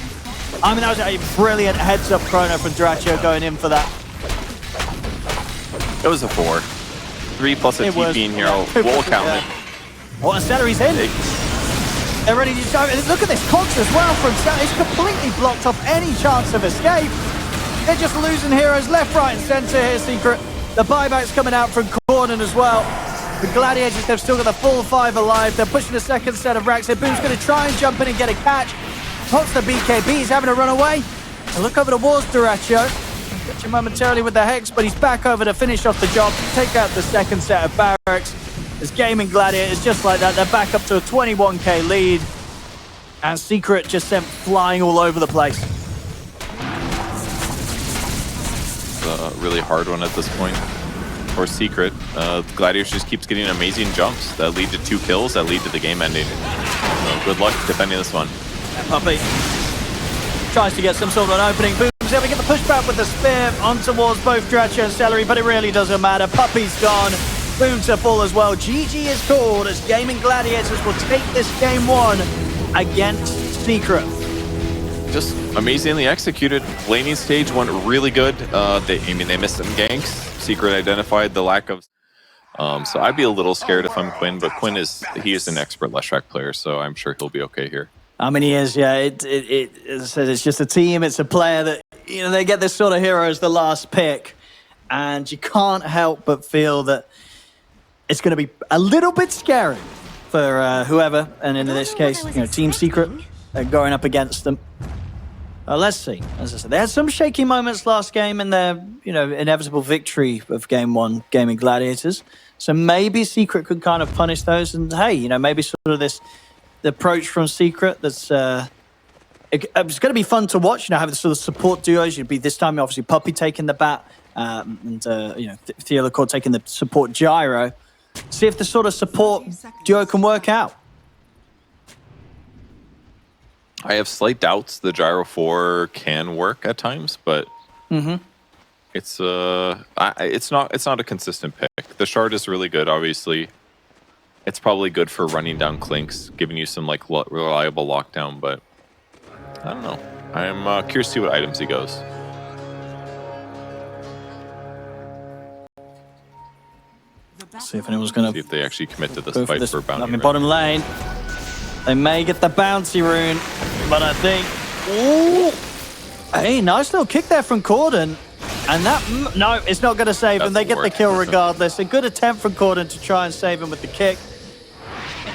I mean, that was a brilliant heads-up Chrono from Duracho going in for that.
It was a 4. 3 plus a TP in here. We'll count it.
Oh, and Celery's in. They're ready to go. Look at this Cox as well from Celery. It's completely blocked off any chance of escape. They're just losing heroes left, right, and center here, Secret. The buyback's coming out from Cornen as well. The Gladiators, they've still got the full 5 alive. They're pushing the second set of racks here. Boom's going to try and jump in and get a catch. Pops the BKB. He's having to run away. And look over towards Duracio. Catch him momentarily with the Hex, but he's back over to finish off the job. Take out the second set of barracks. As Gaimin Gladiators, just like that, they're back up to a 21k lead. And Secret just sent flying all over the place.
It's a really hard one at this point for Secret. Gladiators just keeps getting amazing jumps that lead to 2 kills, that lead to the game ending. So good luck defending this one.
And Puppey tries to get some sort of an opening. Boom's able to get the pushback with the spear on towards both Dracho and Celery, but it really doesn't matter. Puppey's gone. Boom to full as well. GG is called as Gaimin Gladiators will take this game 1 against Secret.
Just amazingly executed. Laning stage went really good. They missed some ganks. Secret identified the lack of. So I'd be a little scared if I'm Quinn, but Quinn is an expert Leshrac player, so I'm sure he'll be okay here.
I mean, he is, yeah. As I said, it's just a team. It's a player that, you know, they get this sort of hero as the last pick, and you can't help but feel that it's going to be a little bit scary for whoever, and in this case, you know, Team Secret, going up against them. Let's see. As I said, they had some shaky moments last game in their, you know, inevitable victory of Game 1, Gaimin Gladiators. So maybe Secret could kind of punish those, and hey, you know, maybe sort of the approach from Secret that's it's going to be fun to watch. You know, have the sort of support duos. You'd be this time obviously Puppey taking the bat, and you know, Theolacore taking the support gyro. See if the sort of support duo can work out.
I have slight doubts the Gyro 4 can work at times, but it's not a consistent pick. The Shard is really good, obviously. It's probably good for running down Clinks, giving you some like reliable lockdown, but I don't know. I'm curious to see what items he goes.
See if anyone's going to...
See if they actually commit to this fight for bounty.
I mean, bottom lane. They may get the bouncy rune, but I think... Ooh! Hey, nice little kick there from Corden. And that... No, it's not going to save him. They get the kill regardless. A good attempt from Corden to try and save him with the kick.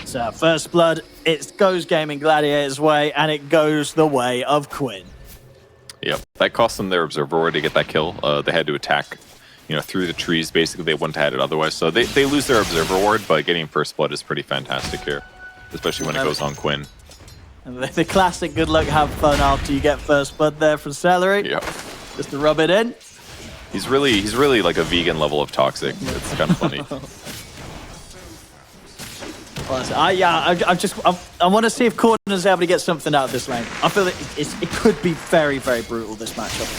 It's first blood. It goes Gaimin Gladiators' way, and it goes the way of Quinn.
Yep, that cost them their observer ward to get that kill. They had to attack, you know, through the trees. Basically, they wouldn't have had it otherwise. So they lose their observer ward, but getting first blood is pretty fantastic here, especially when it goes on Quinn.
The classic good luck, have fun after you get first blood there from Celery.
Yep.
Just to rub it in.
He's really like a vegan level of toxic. It's kind of funny. I want to see if Corden is able to get something out of this lane. I feel that it could be very, very brutal, this matchup.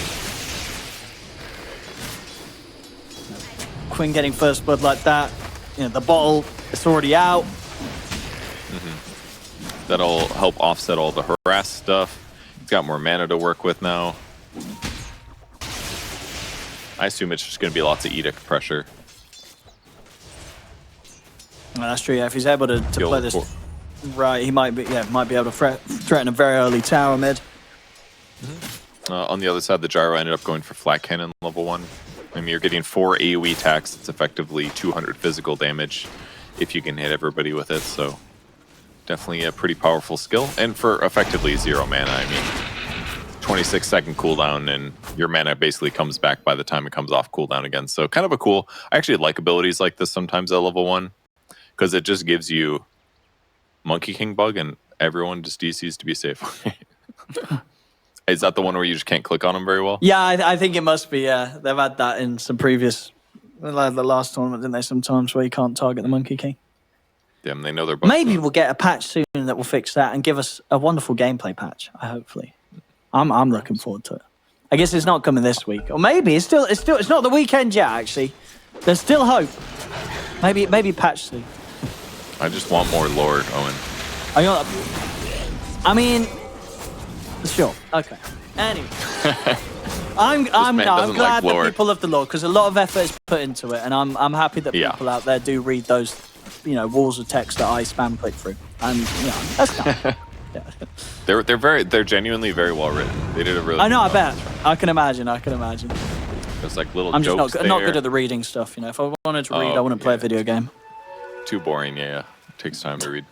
Quinn getting first blood like that. You know, the bottle, it's already out. That'll help offset all the harass stuff. He's got more mana to work with now. I assume it's just going to be lots of edict pressure.
Well, that's true. Yeah, if he's able to play this right, he might be able to threaten a very early tower mid.
On the other side, the Gyro ended up going for flat cannon level 1. I mean, you're getting 4 AoE attacks. It's effectively 200 physical damage if you can hit everybody with it. So definitely a pretty powerful skill. And for effectively 0 mana, I mean, 26-second cooldown, and your mana basically comes back by the time it comes off cooldown again. So kind of a cool... I actually like abilities like this sometimes at level 1, because it just gives you Monkey King bug, and everyone just DCs to be safe. Is that the one where you just can't click on them very well?
Yeah, I think it must be, yeah. They've had that in some previous... Like the last tournament, didn't they, sometimes, where you can't target the Monkey King?
Damn, they know their bugs.
Maybe we'll get a patch soon that will fix that and give us a wonderful gameplay patch, hopefully. I'm looking forward to it. I guess it's not coming this week. Or maybe it's not the weekend yet, actually. There's still hope. Maybe patch soon.
I just want more lore, Owen.
I mean, sure. Okay. Anyway. I'm glad
like
that
lore.
people love the lore because a lot of effort is put into it, and I'm happy that people out there do read those, walls of text that I spam click through, and that's not.
They're genuinely very well written. They did a really.
I know. I
good
bet.
job.
I can imagine.
There's like little
I'm just
jokes
not good at the reading stuff. If I wanted to read, I wouldn't play a video game.
Too boring. Yeah. It takes time to read.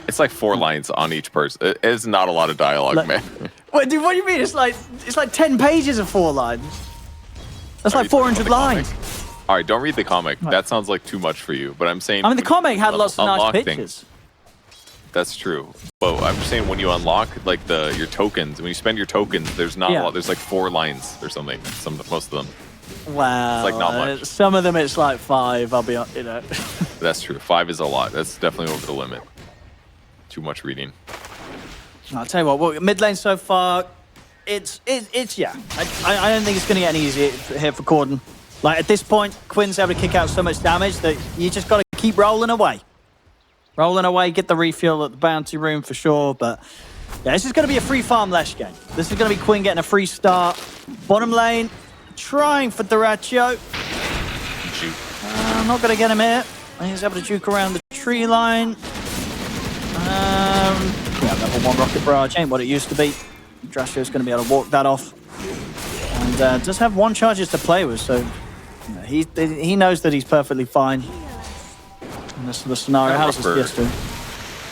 It's like 4 lines on each person. It's not a lot of dialogue, man.
Wait, dude, what do you mean? It's like 10 pages of 4 lines. That's like 400 lines.
All right, don't read the comic. Right. That sounds like too much for you. But I'm saying.
I mean, the comic had lots of nice pictures.
Things. That's true. But I'm just saying when you unlock like your tokens, when you spend your tokens, there's not a lot. There's like 4 lines or something. Most of them.
Wow.
It's like not much.
Some of them it's like 5. I'll be,
That's true. 5 is a lot. That's definitely over the limit. Too much reading.
I'll tell you what, mid lane so far, it's yeah. I don't think it's going to get any easier here for Corden. Like at this point, Quinn's able to kick out so much damage that you just got to keep rolling away. Get the refuel at the bounty room for sure, but yeah, this is going to be a free farm Lesh game. This is going to be Quinn getting a free start. Bottom lane, trying for Dyrachyo. I'm not going to get him here. He's able to juke around the tree line. Yeah, level 1 rocket barrage ain't what it used to be. Dyrachyo's going to be able to walk that off. And does have 1 charges to play with, so he knows that he's perfectly fine. And this is the scenario. How's this Fiesta?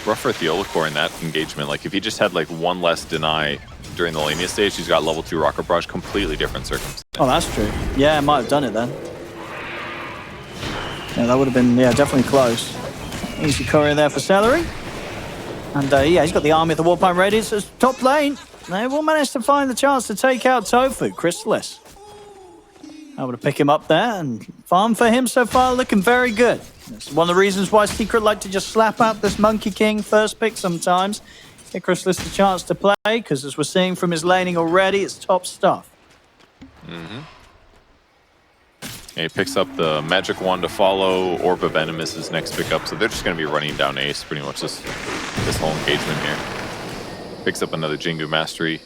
Rough for Theolacore in that engagement. Like, if he just had, like, 1 less deny during the Lania stage, he's got level 2 Rocket Barrage, completely different circumstance.
Oh, that's true. Yeah, might have done it then. Yeah, that would have been, definitely close. Easy courier there for Celery. And, he's got the army of the Warpipe Raiders as top lane. They will manage to find the chance to take out Tofu. Chrysalis able to pick him up there, and farm for him so far looking very good. It's one of the reasons why Secret like to just slap out this Monkey King first pick sometimes. Give Chrysalis the chance to play, because as we're seeing from his laning already, it's top stuff.
Mm-hmm. And he picks up the Magic Wand to follow. Orb of Venom is his next pickup, so they're just going to be running down Ace pretty much this whole engagement here. Picks up another Jingu Mastery.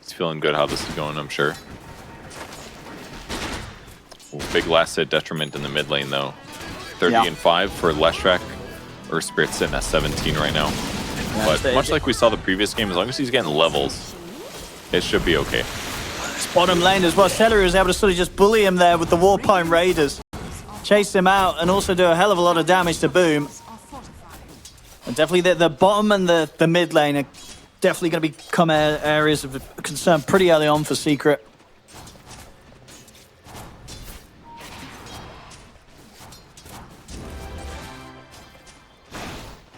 He's feeling good how this is going, I'm sure. Big last hit detriment in the mid lane though. 30 and 5 for Leshrac. Earth Spirit sitting at 17 right now. But much like we saw the previous game, as long as he's getting levels, it should be okay.
It's bottom lane as well. Celery was able to sort of just bully him there with the Warpine Raiders. Chase him out and also do a hell of a lot of damage to Boom. And definitely the bottom and the mid lane are definitely going to become areas of concern pretty early on for Secret.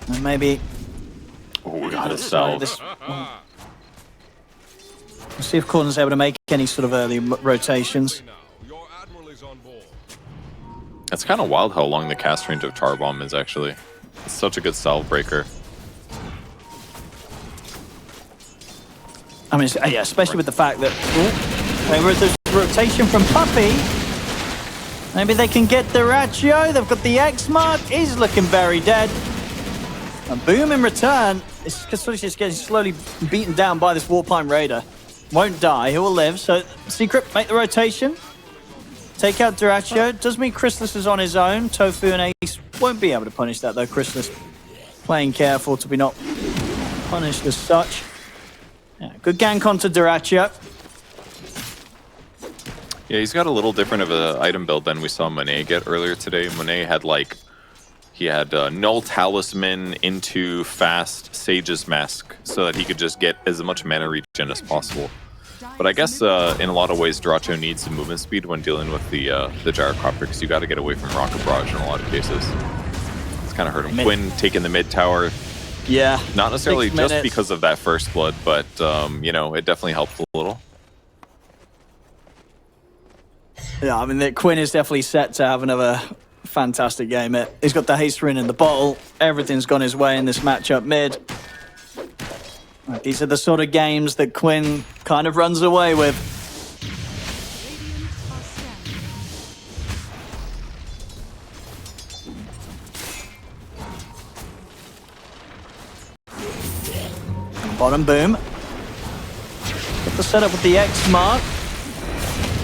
And maybe...
Oh, we got a salve.
Let's see if Corden's able to make any sort of early rotations.
It's kind of wild how long the cast range of Tar Bomb is, actually. It's such a good salve breaker.
I mean, yeah, especially with the fact that there's rotation from Puppey. Maybe they can get Dyrachyo. They've got the X mark. He's looking very dead. And Boom in return is just getting slowly beaten down by this Warpine Raider. Won't die. He will live. So Secret make the rotation. Take out Dyrachyo. Does mean Chrysalis is on his own. Tofu and Ace won't be able to punish that though. Chrysalis playing careful to be not punished as such. Yeah, good gank onto Dyrachyo.
Yeah, he's got a little different of an item build than we saw Monet get earlier today. Monet had he had Null Talisman into fast Sage's Mask so that he could just get as much mana regen as possible. But I guess in a lot of ways, Dyrachyo needs some movement speed when dealing with the Gyrocopter, because you got to get away from Rocket Barrage in a lot of cases. It's kind of hurt him. Quinn taking the mid tower.
Yeah.
Not necessarily just because of that first blood, but it definitely helped a little.
Yeah, I mean, Quinn is definitely set to have another fantastic game. He's got the haste rune in the bottle. Everything's gone his way in this matchup mid. These are the sort of games that Quinn kind of runs away with. Bottom Boom. Got the setup with the X mark.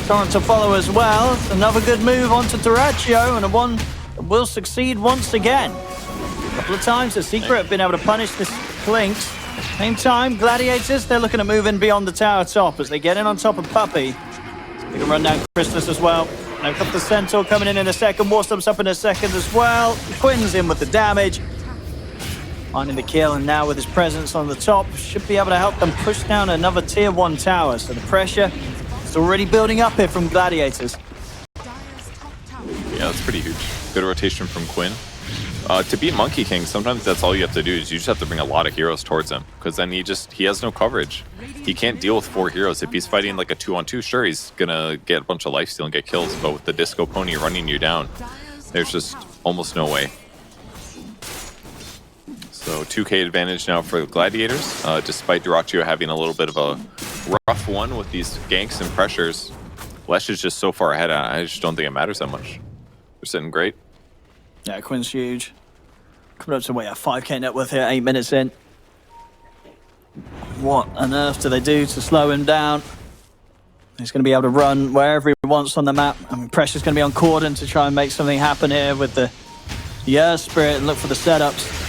Torrent to follow as well. Another good move onto Duraccio, and one that will succeed once again. A couple of times the Secret have been able to punish this Clinks. Same time, Gladiators, they're looking at moving beyond the tower top as they get in on top of Puppey. So they can run down Christus as well. Now got the Centaur coming in a second. Warstump's up in a second as well. Quinn's in with the damage. Finding the kill, and now with his presence on the top, should be able to help them push down another tier 1 tower. So the pressure is already building up here from Gladiators.
Yeah, that's pretty huge. Good rotation from Quinn. To beat Monkey King, sometimes that's all you have to do is you just have to bring a lot of heroes towards him, because then he has no coverage. He can't deal with 4 heroes. If he's fighting like a 2-on-2, sure, he's gonna get a bunch of lifesteal and get kills, but with the Disco Pony running you down, there's just almost no way. So 2k advantage now for the Gladiators, despite Duraccio having a little bit of a rough one with these ganks and pressures. Lesh is just so far ahead, I just don't think it matters that much. They're sitting great.
Yeah, Quinn's huge. Coming up to, a 5k net worth here, 8 minutes in. What on earth do they do to slow him down? He's going to be able to run wherever he wants on the map. I mean, pressure's going to be on Corden to try and make something happen here with the Earth Spirit and look for the setups.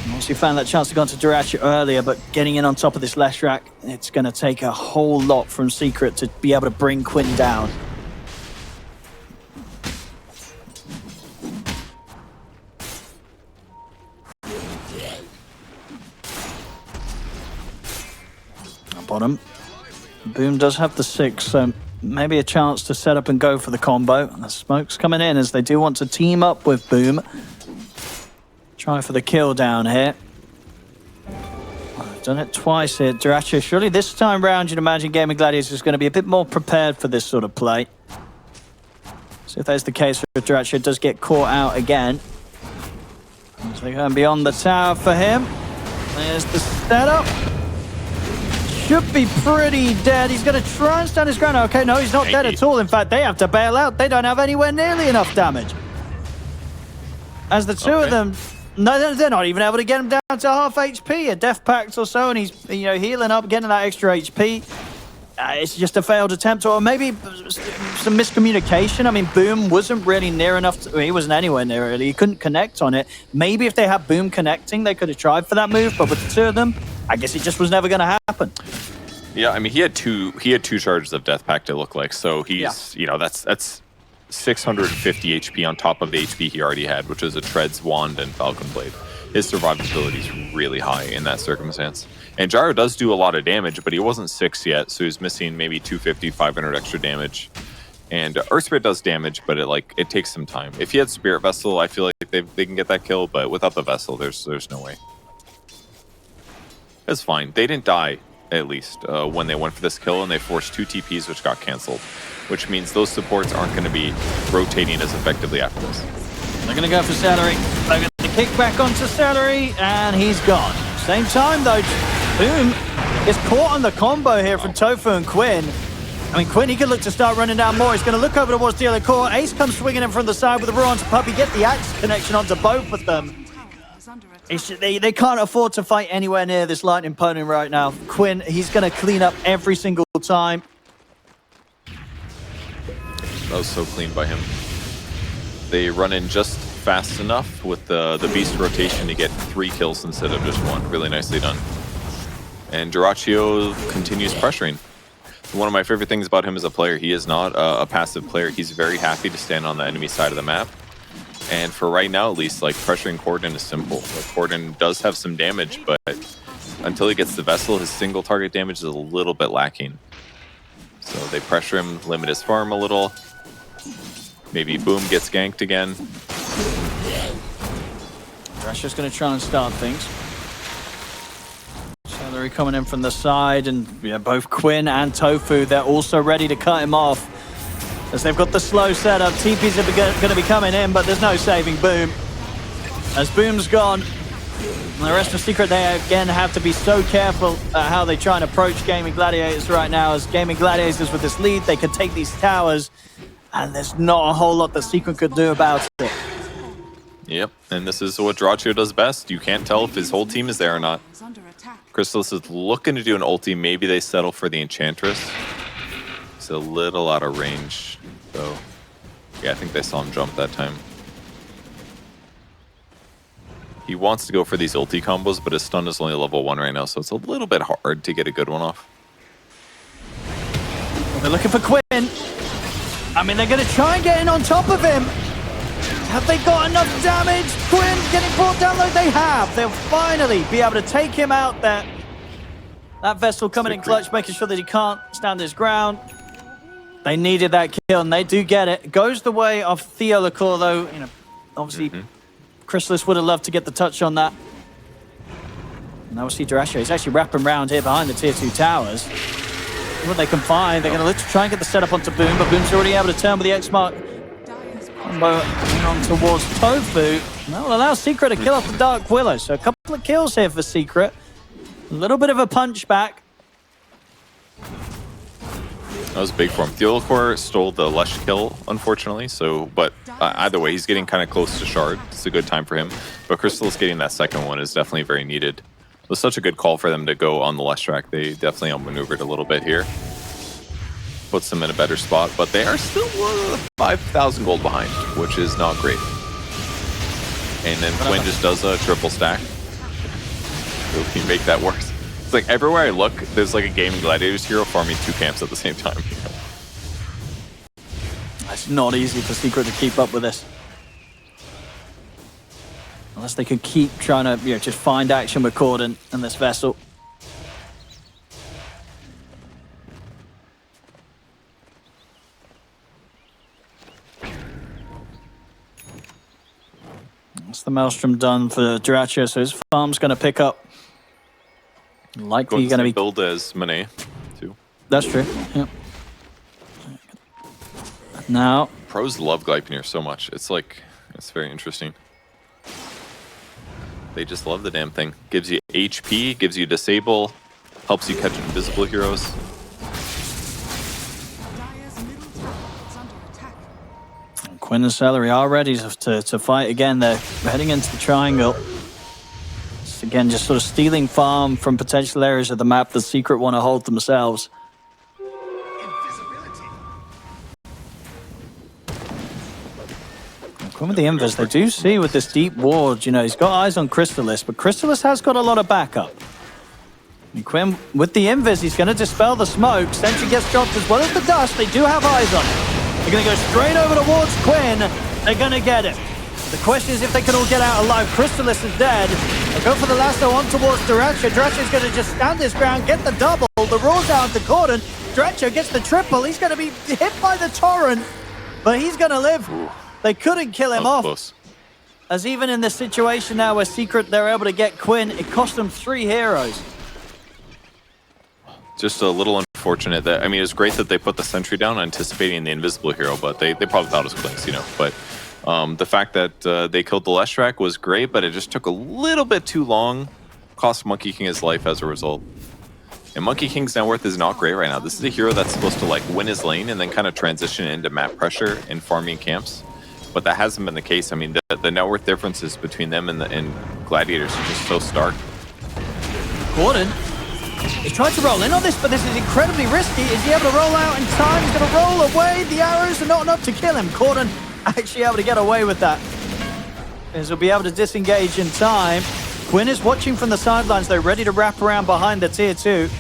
Obviously found that chance to go into Duraccio earlier, but getting in on top of this Leshrac, it's going to take a whole lot from Secret to be able to bring Quinn down. Bottom. Boom does have the 6, so maybe a chance to set up and go for the combo. And the smoke's coming in as they do want to team up with Boom. Try for the kill down here. I've done it twice here, Duraccio. Surely this time round, you'd imagine Gaimin Gladiators is going to be a bit more prepared for this sort of play. So if that's the case, Duraccio does get caught out again. So they're going beyond the tower for him. There's the setup. Should be pretty dead. He's going to try and stand his ground. Okay, no, he's not dead at all. In fact, they have to bail out. They don't have anywhere nearly enough damage. As the two of them, no, they're not even able to get him down to half HP, a death pact or so, and he's healing up, getting that extra HP. It's just a failed attempt, or maybe some miscommunication. I mean, Boom wasn't really near enough. He wasn't anywhere near it. He couldn't connect on it. Maybe if they had Boom connecting, they could have tried for that move, but with the two of them, I guess it just was never going to happen.
Yeah, I mean, he had two charges of Death Pact, it looked like. So he's, that's 650 HP on top of the HP he already had, which is a Treads, Wand, and Falcon Blade. His survivability is really high in that circumstance. And Gyro does do a lot of damage, but he wasn't 6 yet, so he's missing maybe 250, 500 extra damage. And Earth Spirit does damage, but it takes some time. If he had Spirit Vessel, I feel like they can get that kill, but without the Vessel, there's no way. It's fine. They didn't die, at least, when they went for this kill, and they forced 2 TPs, which got cancelled, which means those supports aren't going to be rotating as effectively after this.
They're going to go for Celery. They're going to kick back onto Celery, and he's gone. Same time, though, Boom is caught on the combo here from Tofu and Quinn. I mean, Quinn, he could look to start running down more. He's going to look over towards the other core. Ace comes swinging in from the side with the Raw onto Puppey. Get the axe connection onto both of them. They can't afford to fight anywhere near this Lightning Pony right now. Quinn, he's going to clean up every single time.
That was so clean by him. They run in just fast enough with the Beast rotation to get 3 kills instead of just 1. Really nicely done. And Duraccio continues pressuring. One of my favorite things about him as a player, he is not a passive player. He's very happy to stand on the enemy side of the map. And for right now, at least, pressuring Corden is simple. Corden does have some damage, but until he gets the Vessel, his single target damage is a little bit lacking. So they pressure him, limit his farm a little. Maybe Boom gets ganked again.
Russia's going to try and start things. Celery coming in from the side, and both Quinn and Tofu, they're also ready to cut him off. As they've got the slow setup, TPs are going to be coming in, but there's no saving Boom. As Boom's gone, and the rest of Secret, they again have to be so careful how they try and approach Gaimin Gladiators right now. As Gaimin Gladiators with this lead, they could take these towers, and there's not a whole lot that Secret could do about it.
Yep, and this is what Draccio does best. You can't tell if his whole team is there or not. Crystallis is looking to do an ulti. Maybe they settle for the Enchantress. It's a little out of range, though. Yeah, I think they saw him jump that time. He wants to go for these ulti combos, but his stun is only level 1 right now, so it's a little bit hard to get a good one off.
They're looking for Quinn. I mean, they're going to try and get in on top of him. Have they got enough damage? Quinn getting brought down like they have. They'll finally be able to take him out there. That Vessel coming in clutch, making sure that he can't stand his ground. They needed that kill, and they do get it. It goes the way of Theo Lacour, though. You know, obviously, Crystallis would have loved to get the touch on that. And now we'll see Draccio. He's actually wrapping around here behind the tier 2 towers. What they can find, they're going to try and get the setup onto Boom, but Boom's already able to turn with the X-Mark combo on towards Tofu. And that will allow Secret to kill off the Dark Willow. So a couple of kills here for Secret. A little bit of a punch back.
That was big for him. Theo Lacour stole the Lush kill, unfortunately. So, but either way, he's getting kind of close to Shard. It's a good time for him. But Crystallis getting that second one is definitely very needed. It was such a good call for them to go on the Lush track. They definitely outmaneuvered a little bit here. Puts them in a better spot, but they are still 5,000 gold behind, which is not great. And then Quinn just does a triple stack. So he make that work. It's like everywhere I look, there's like a Gaimin Gladiators hero farming 2 camps at the same time.
It's not easy for Secret to keep up with this. Unless they could keep trying to, you know, just find action with Corden and this Vessel. That's the Maelstrom done for Draccio, so his farm's going to pick up. Likely going to be
build as Monet too.
That's true. Yep. Now
pros love Gleipnir so much. It's like it's very interesting. They just love the damn thing. Gives you HP, gives you disable, helps you catch invisible heroes.
Quinn and Celery are ready to fight again. They're heading into the triangle. Again, just sort of stealing farm from potential areas of the map the Secret want to hold themselves. Quinn with the invis, they do see with this deep ward, you know, he's got eyes on Crystallis, but Crystallis has got a lot of backup. And Quinn with the invis, he's going to dispel the smoke. Sentry gets dropped as well as the dust. They do have eyes on it. They're going to go straight over towards Quinn. They're going to get it. The question is if they can all get out alive. Crystallis is dead. They'll go for the lasso on towards Draccio. Dracio's going to just stand his ground, get the double. The roll down to Corden. Draccio gets the triple. He's going to be hit by the torrent, but he's going to live. They couldn't kill him off.
Close.
As even in this situation now where Secret, they're able to get Quinn, it cost them 3 heroes.
Just a little unfortunate that, I mean, it's great that they put the sentry down anticipating the invisible hero, but they probably thought it was clicks, you know, but the fact that they killed the Leshrac was great, but it just took a little bit too long. Cost Monkey King his life as a result. And Monkey King's net worth is not great right now. This is a hero that's supposed to like win his lane and then kind of transition into map pressure and farming camps. But that hasn't been the case. I mean, the net worth differences between them and Gladiators are just so stark.
Corden, he tried to roll in on this, but this is incredibly risky. Is he able to roll out in time? He's going to roll away. The arrows are not enough to kill him. Corden actually able to get away with that, as he'll be able to disengage in time. Quinn is watching from the sidelines, though, ready to wrap around behind the tier 2.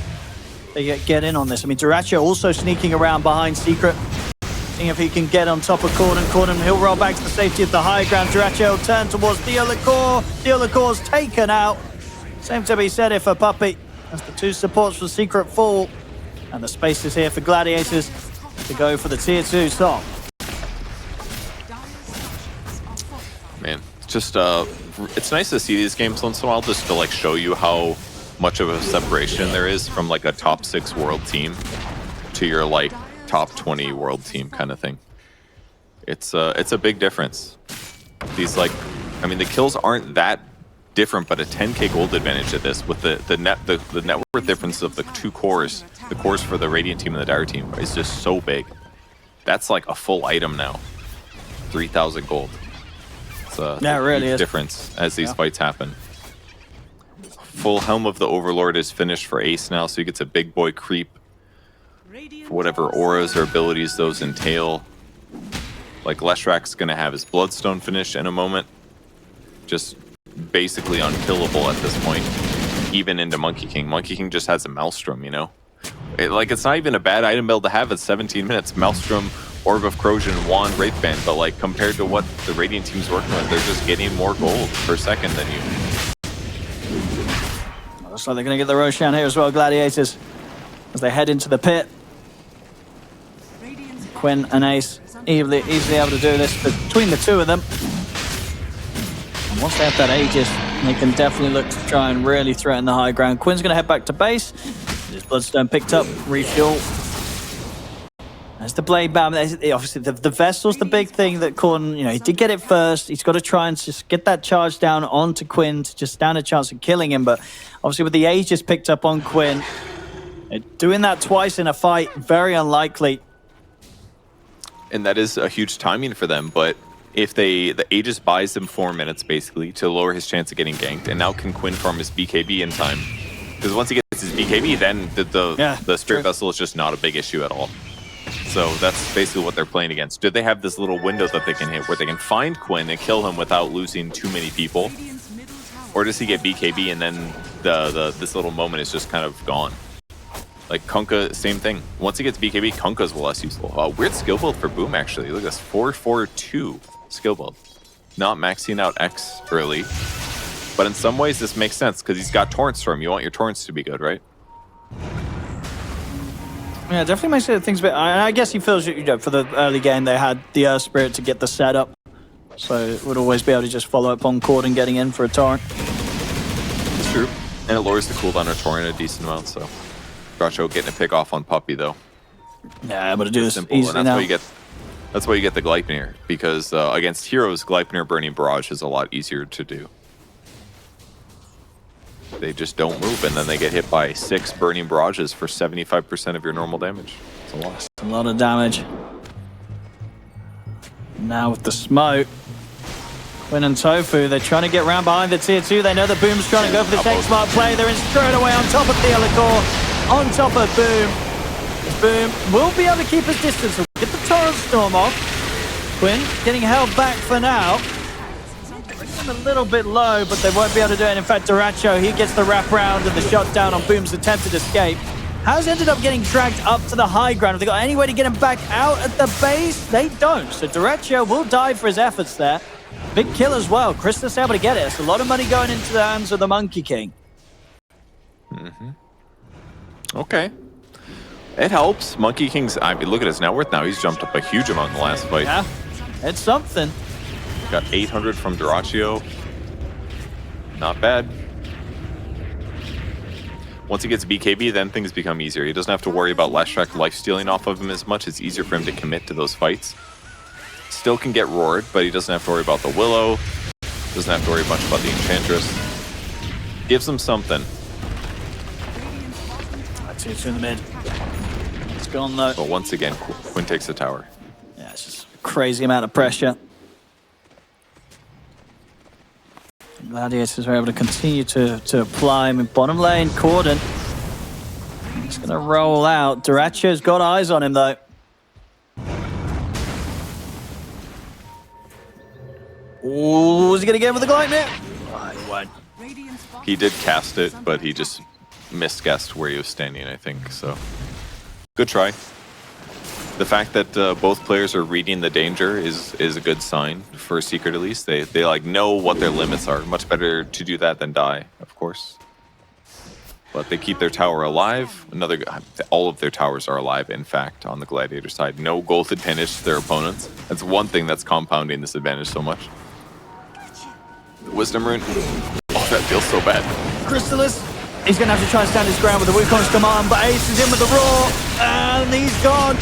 They get in on this. I mean, Draccio also sneaking around behind Secret, seeing if he can get on top of Corden. Corden, he'll roll back to the safety of the high ground. Draccio will turn towards Theo Lacour. Theo Lacour's taken out. Same to be said if a puppy, as the 2 supports for Secret fall. And the space is here for Gladiators to go for the tier 2 top.
Man, just it's nice to see these games once in a while just to like show you how much of a separation there is from like a top 6 world team to your like top 20 world team kind of thing. It's a big difference. These like, I mean, the kills aren't that different, but a 10k gold advantage at this with the net worth difference of the 2 cores, the cores for the Radiant team and the Dire team is just so big. That's like a full item now. 3,000 gold. It's
Yeah, it really
huge
is.
difference as these fights happen. Full Helm of the Overlord is finished for Ace now, so he gets a big boy creep for whatever auras or abilities those entail. Like Leshrak's going to have his Bloodstone finished in a moment. Just basically unkillable at this point, even into Monkey King. Monkey King just has a Maelstrom, you know? It's not even a bad item build to have at 17 minutes. Maelstrom, Orb of Corrosion, Wand, Wraithband, but like compared to what the Radiant team's working with, they're just getting more gold per second than you.
Looks like they're going to get the Roshan here as well, Gladiators, as they head into the pit. Quinn and Ace easily able to do this between the two of them. And once they have that Aegis, they can definitely look to try and really threaten the high ground. Quinn's going to head back to base. His Bloodstone picked up, refuel. There's the Blade Bam. Obviously, the Vessel's the big thing that Corn, you know, he did get it first. He's got to try and just get that charge down onto Quinn to just stand a chance of killing him. But obviously, with the Aegis picked up on Quinn, doing that twice in a fight, very unlikely.
And that is a huge timing for them, but if the Aegis buys them 4 minutes basically to lower his chance of getting ganked, and now can Quinn farm his BKB in time? Because once he gets his BKB, then the Spirit Vessel is just not a big issue at all. So that's basically what they're playing against. Do they have this little window that they can hit where they can find Quinn and kill him without losing too many people? Or does he get BKB and then this little moment is just kind of gone? Like Kunkka, same thing. Once he gets BKB, Kunkka's less useful. Weird skill build for Boom, actually. Look at this, 4-4-2 skill build. Not maxing out X early. But in some ways, this makes sense because he's got Torrent Storm. You want your Torrents to be good, right?
Yeah, definitely makes things a bit... I guess he feels, you know, for the early game, they had the Earth Spirit to get the setup. So would always be able to just follow up on Cord and getting in for a Torrent.
It's true. And it lowers the cooldown of Torrent a decent amount, so... Groucho getting a pick off on Puppy, though.
Yeah, able to do this
simple,
easily
and
now.
That's why you get the Gleipnir, because against heroes, Gleipnir Burning Barrage is a lot easier to do. They just don't move, and then they get hit by 6 Burning Barrages for 75% of your normal damage. It's a lot.
It's a lot of damage. Now with the smoke, Quinn and Tofu, they're trying to get around behind the tier 2. They know that Boom's trying to go for the tech smart play. They're in straight away on top of Theodore, on top of Boom. Boom will be able to keep his distance. We'll get the Torrent Storm off. Quinn getting held back for now. A little bit low, but they won't be able to do it. In fact, Duracho, he gets the wraparound and the shot down on Boom's attempted escape. Has ended up getting dragged up to the high ground. Have they got any way to get him back out at the base? They don't. So Duracho will die for his efforts there. Big kill as well. Christus able to get it. It's a lot of money going into the hands of the Monkey King.
Okay. It helps. Monkey King's, I mean, look at his net worth now. He's jumped up a huge amount in the last fight.
Yeah, it's something.
Got 800 from Duracho. Not bad. Once he gets BKB, then things become easier. He doesn't have to worry about Leshrak life-stealing off of him as much. It's easier for him to commit to those fights. Still can get roared, but he doesn't have to worry about the Willow. Doesn't have to worry much about the Enchantress. Gives him something.
That's it in the mid. It's gone though.
But once again, Quinn takes the tower.
Yeah, it's just a crazy amount of pressure. Gladiators are able to continue to apply him in bottom lane. Corden, he's going to roll out. Duracho's got eyes on him, though. Ooh, is he going to get him with the Gleipnir? He won't.
He did cast it, but he just misguessed where he was standing, I think. So, good try. The fact that both players are reading the danger is a good sign for Secret, at least. They like know what their limits are. Much better to do that than die, of course. But they keep their tower alive. All of their towers are alive, in fact, on the Gladiator side. No gold advantage to their opponents. That's one thing that's compounding this advantage so much. The Wisdom Rune. Oh, that feels so bad.
Chrysalis, he's going to have to try and stand his ground with the Wukong's command, but Ace is in with the Roar, and he's gone.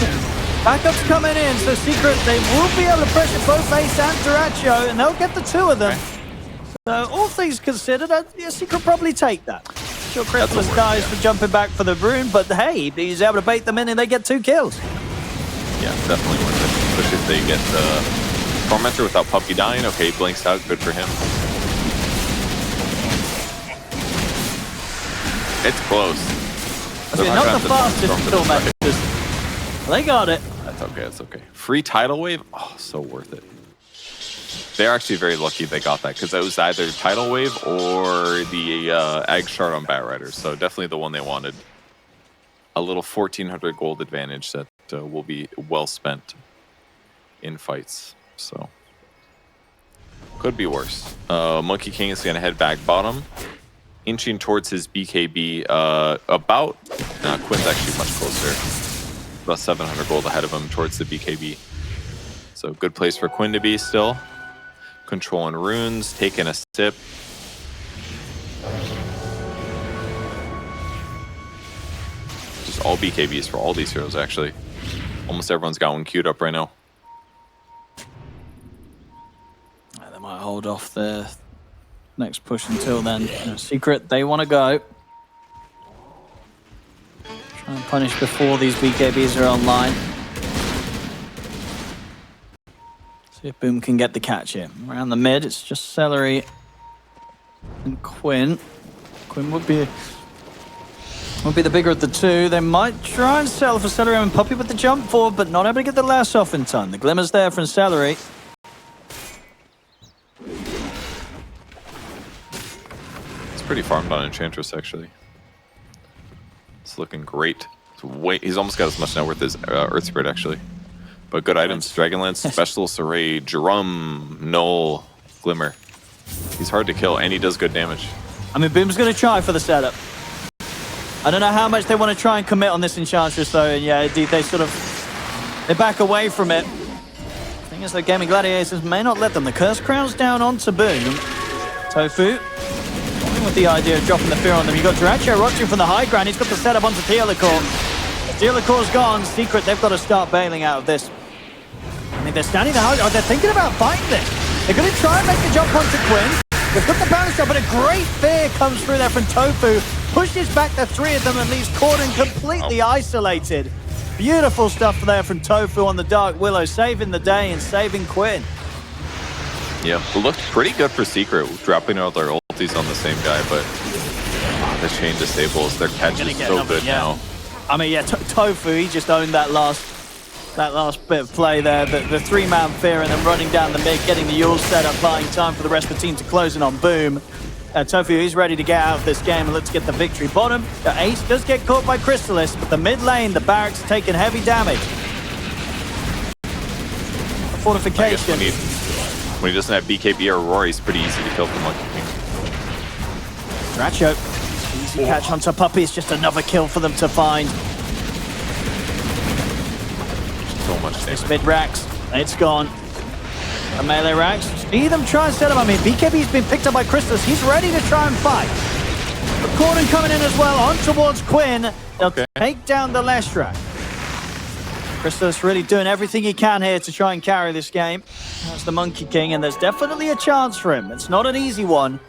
Backups coming in, so Secret, they will be able to pressure both Ace and Duracho, and they'll get the two of them. So, all things considered, Secret probably take that. Sure, Chrysalis dies for jumping back for the rune, but hey, he's able to bait them in and they get 2 kills.
Yeah, definitely worth it, especially if they get Tormentor without Puppy dying. Okay, blinks out. Good for him. It's close.
Not the fastest Tormentors. They got it.
That's okay. That's okay. Free Tidal Wave. Oh, so worth it. They're actually very lucky they got that because it was either Tidal Wave or the Ag Shard on Batrider. So definitely the one they wanted. A little 1,400 gold advantage that will be well spent in fights. So could be worse. Monkey King is going to head back bottom, inching towards his BKB. Quinn's actually much closer. About 700 gold ahead of him towards the BKB. So good place for Quinn to be still. Controlling runes, taking a sip. Just all BKBs for all these heroes, actually. Almost everyone's got one queued up right now.
They might hold off their next push until then. Secret, they want to go. Try and punish before these BKBs are online. See if Boom can get the catch here. Around the mid, it's just Celery and Quinn. Quinn would be the bigger of the two. They might try and settle for Celery and Puppy with the jump forward, but not able to get the lash off in time. The glimmer's there from Celery.
It's pretty farmed on Enchantress, actually. It's looking great. He's almost got as much net worth as Earth Spirit, actually. But good items. Dragonlance, Specialist Array, Drum, Null, Glimmer. He's hard to kill, and he does good damage.
I mean, Boom's going to try for the setup. I don't know how much they want to try and commit on this Enchantress, though. Yeah, they back away from it. The thing is, though, Gaimin Gladiators may not let them. The Curse Crown's down onto Boom. Tofu, with the idea of dropping the fear on them. You've got Dratcho watching from the high ground. He's got the setup onto Tearlicore. Tearlicore's gone. Secret, they've got to start bailing out of this. I mean, they're standing there. Oh, they're thinking about fighting this. They're going to try and make the jump onto Quinn. They've got the bounce shot, but a great fear comes through there from Tofu. Pushes back the three of them and leaves Corden completely isolated. Beautiful stuff there from Tofu on the Dark Willow, saving the day and saving Quinn.
Yeah, it looked pretty good for Secret, dropping all their ultis on the same guy, but the chain disables. Their catch is so good now.
I mean, yeah, Tofu, he just owned that last bit of play there. The three-man fear and then running down the mid, getting the Yule set up, buying time for the rest of the team to close in on Boom. Tofu is ready to get out of this game and let's get the victory. Bottom, the Ace does get caught by Crystallis, but the mid lane, the Barracks taking heavy damage. A fortification.
When he doesn't have BKB or Aurora, he's pretty easy to kill from Monkey King.
Dratcho, easy catch onto Puppy. It's just another kill for them to find.
So much damage.
This mid racks, it's gone. A melee racks, see them try and set him. I mean, BKB's been picked up by Crystallis. He's ready to try and fight. But Corden coming in as well, on towards Quinn. They'll take down the Leshrac. Crystallis really doing everything he can here to try and carry this game. That's the Monkey King, and there's definitely a chance for him. It's not an easy one,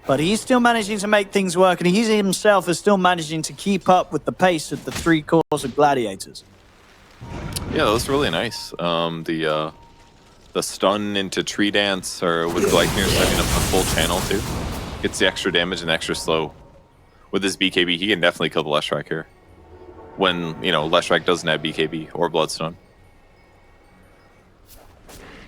but he's still managing to make things work, and he himself is still managing to keep up with the pace of the three cores of Gladiators.
Yeah, that was really nice. The stun into Tree Dance or with Gleipnir setting up a full channel too. Gets the extra damage and extra slow. With his BKB, he can definitely kill the Leshrac here. When, you know, Leshrac doesn't have BKB or Bloodstone.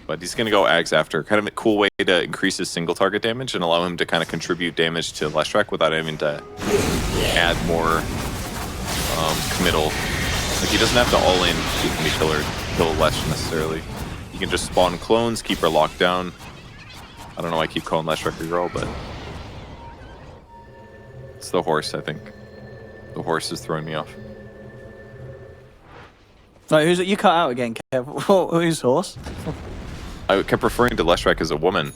But he's going to go Ags after. Kind of a cool way to increase his single target damage and allow him to kind of contribute damage to Leshrac without having to add more committal. Like, he doesn't have to all-in me kill Lesh necessarily. You can just spawn clones, keep her locked down. I don't know why I keep calling Leshrac a girl, but it's the horse, I think. The horse is throwing me off.
Right, who's it? You cut out again, Kev. Who's horse?
I kept referring to Leshrac as a woman.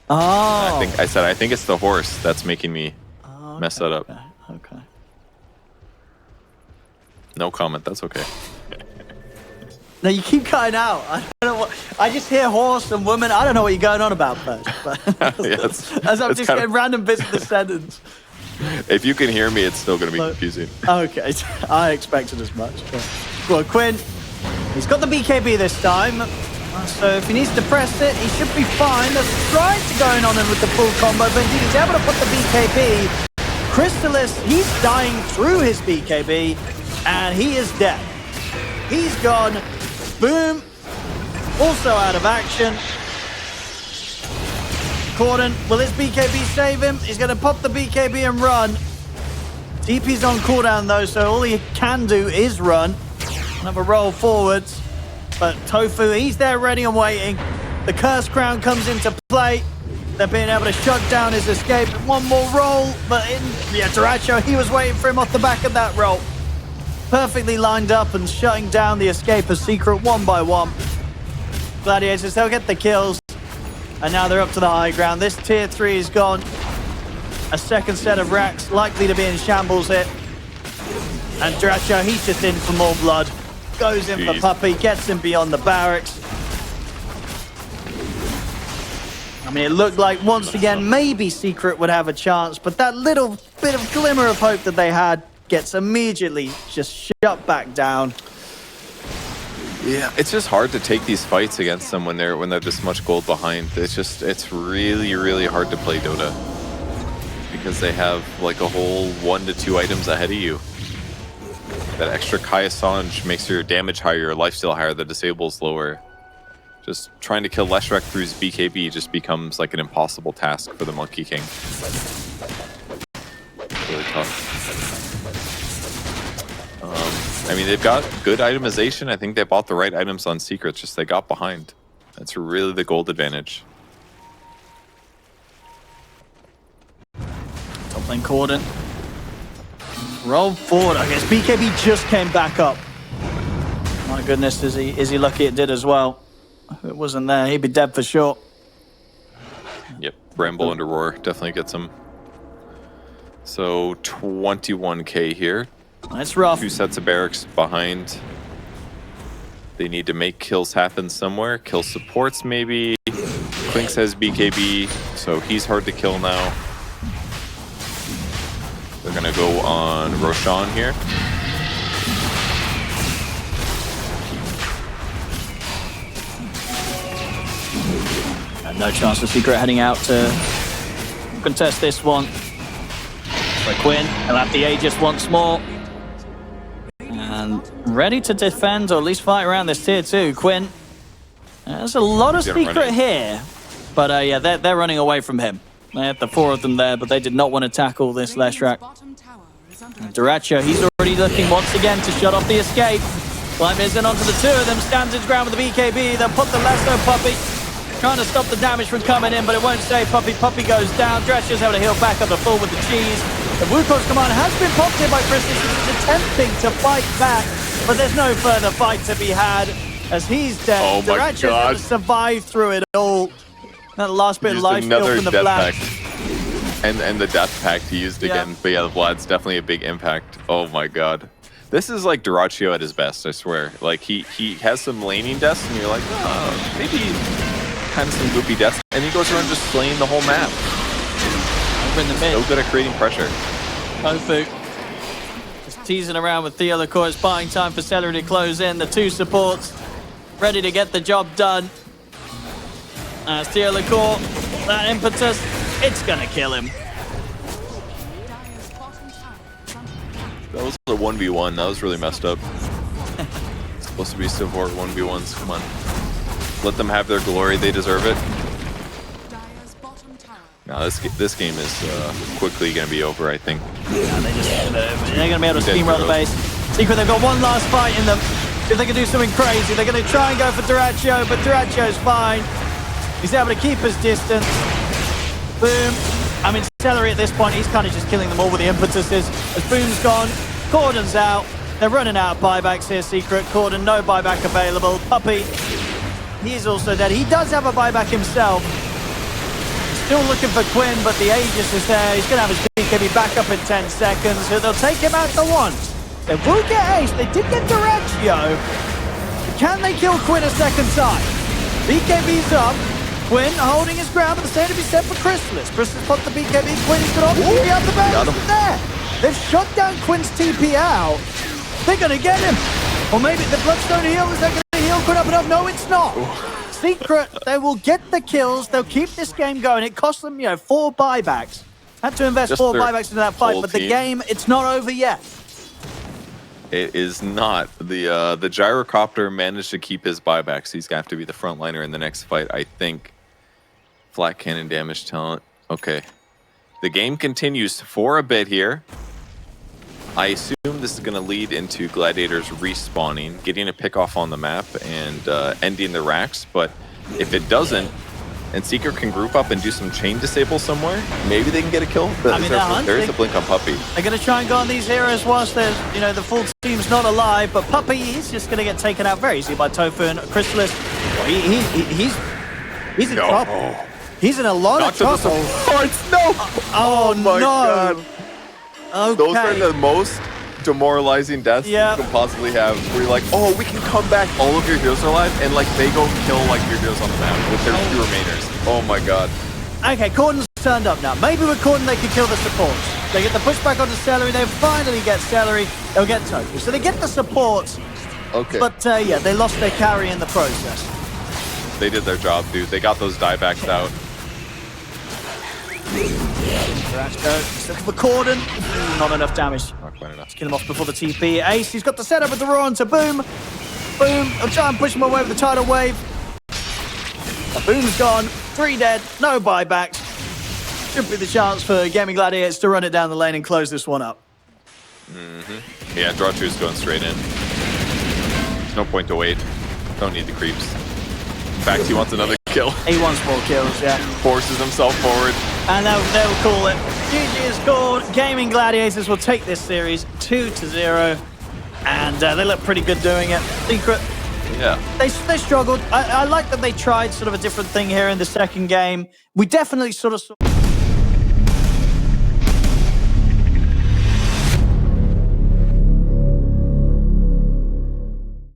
Oh.
I think it's the horse that's making me mess that up.
Okay.
No comment, that's okay.
No, you keep cutting out. I don't know what. I just hear horse and woman. I don't know what you're going on about first. But as I'm just getting random bits of the sentence.
If you can hear me, it's still going to be confusing.
Okay, I expected as much. Well, Quinn, he's got the BKB this time. So if he needs to press it, he should be fine. There's trying to go in on him with the full combo, but indeed he's able to put the BKB. Crystallis, he's dying through his BKB, and he is dead. He's gone. Boom. Also out of action. Corden, will his BKB save him? He's going to pop the BKB and run. DP's on cooldown though, so all he can do is run. Another roll forwards. But Tofu, he's there ready and waiting. The Curse Crown comes into play. They're being able to shut down his escape. One more roll, but Dyrachyo, he was waiting for him off the back of that roll. Perfectly lined up and shutting down the escape of Secret one by one. Gladiators, they'll get the kills. And now they're up to the high ground. This tier 3 is gone. A second set of racks likely to be in shambles here. And Dyrachyo, he's just in for more blood. Goes in for Puppey, gets him beyond the barracks. I mean, it looked like once again maybe Secret would have a chance, but that little bit of glimmer of hope that they had gets immediately just shut back down.
Yeah, it's just hard to take these fights against them when they're this much gold behind. It's really, really hard to play Dota because they have like a whole 1 to 2 items ahead of you. That extra Kai Assange makes your damage higher, your lifesteal higher, the disable's lower. Just trying to kill Leshrac through his BKB just becomes like an impossible task for the Monkey King. Really tough. I mean, they've got good itemization. I think they bought the right items on Secrets, just they got behind. That's really the gold advantage.
Top lane Corden. Roll forward. I guess BKB just came back up. My goodness, is he lucky it did as well. If it wasn't there, he'd be dead for sure.
Yep, Bramble and Aurora definitely gets him. So 21k here.
That's rough.
2 sets of barracks behind. They need to make kills happen somewhere. Kill supports maybe. Clinks has BKB, so he's hard to kill now. They're gonna go on Roshan here.
No chance for Secret heading out to contest this one. So Quinn, he'll have the Aegis once more. And ready to defend or at least fight around this tier 2. Quinn, there's a lot of Secret here. But yeah, they're running away from him. They had the 4 of them there, but they did not want to tackle this Leshrac. Dyrachyo, he's already looking once again to shut off the escape. Climbs in onto the 2 of them, stands his ground with the BKB. They'll put the lasso Puppey. Trying to stop the damage from coming in, but it won't save Puppey. Puppey goes down. Dyrachyo's able to heal back up the full with the cheese. The Wukong's command has been popped here by Crystallis. He's attempting to fight back, but there's no further fight to be had as he's dead.
Oh my
Dyrachyo's
God.
able to survive through it all. That last bit of life steal from the Vlad.
And the death pact he used again. But yeah, the Vlad's definitely a big impact. Oh my God. This is like Dyrachyo at his best, I swear. Like he has some laning deaths and you're like, oh, maybe kind of some goopy deaths. And he goes around just slaying the whole map.
Over in the mid.
So good at creating pressure.
Tofu just teasing around with Theo Lacour. It's buying time for Celery to close in. The 2 supports ready to get the job done. As Theo Lacour, that impetus, it's gonna kill him.
That was a 1v1. That was really messed up. It's supposed to be support 1v1s. Come on. Let them have their glory. They deserve it. Now this game is quickly going to be over, I think.
Yeah, they're going to be able to steamroll the base. Secret, they've got one last fight in them. If they can do something crazy, they're going to try and go for Dyrachyo, but Dyrachyo's fine. He's able to keep his distance. Boom. I mean, Celery at this point, he's kind of just killing them all with the impetuses. As Boom's gone, Corden's out. They're running out of buybacks here, Secret. Corden, no buyback available. Puppey, he's also dead. He does have a buyback himself. Still looking for Quinn, but the Aegis is there. He's going to have his BKB back up in 10 seconds. They'll take him out to once. They will get Ace. They did get Dyrachyo. Can they kill Quinn a second time? BKB's up. Quinn holding his ground, but the same to be said for Crystallis. Crystallis put the BKB. Quinn, he's got TP out the base. There. They've shut down Quinn's TP out. They're going to get him. Or maybe the Bloodstone heal. Is that going to heal could open up. No, it's not. Secret, they will get the kills. They'll keep this game going. It cost them, 4 buybacks. Had to invest
Just
4
their
buybacks into that fight,
whole
but the
team.
game, it's not over yet.
It is not. The gyrocopter managed to keep his buybacks. He's going to have to be the frontliner in the next fight, I think. Flat cannon damage talent. Okay. The game continues for a bit here. I assume this is going to lead into Gladiators respawning, getting a pick off on the map, and ending the racks. But if it doesn't, and Secret can group up and do some chain disable somewhere, maybe they can get a kill. There is a blink on Puppey.
They're going to try and go on these heroes whilst there's, the full team's not alive. But Puppey, he's just going to get taken out very easily by Tofu and Chrysalis. He's in trouble. He's in a lot of trouble.
No!
Oh
my
no.
God.
Okay.
Those are the most demoralizing deaths you can possibly have. Where you're like, oh, we can come back. All of your heroes are alive, and they go kill your heroes on the map with their 2 remainers. Oh my god.
Okay, Corden's turned up now. Maybe with Corden they can kill the supports. They get the pushback onto Celery. They finally get Celery. They'll get Tofu. So they get the supports.
Okay.
But they lost their carry in the process.
They did their job, dude. They got those diebacks out.
He's looking for Corden. Not enough damage.
Not quite enough.
Kill him off before the TP. Ace, he's got the setup with the Raw onto Boom. Boom, I'll try and push him away with the tidal wave. The Boom's gone. 3 dead, no buybacks. Should be the chance for Gaimin Gladiators to run it down the lane and close this one up.
Yeah, draw 2 is going straight in. There's no point to wait. Don't need the creeps. In fact, he wants another kill.
He wants more kills, yeah.
Forces himself forward.
And they'll call it. GG is called. Gaimin Gladiators will take this series 2-0. And they look pretty good doing it. Secret,
Yeah.
they struggled. I like that they tried sort of a different thing here in the second game. We definitely sort of saw...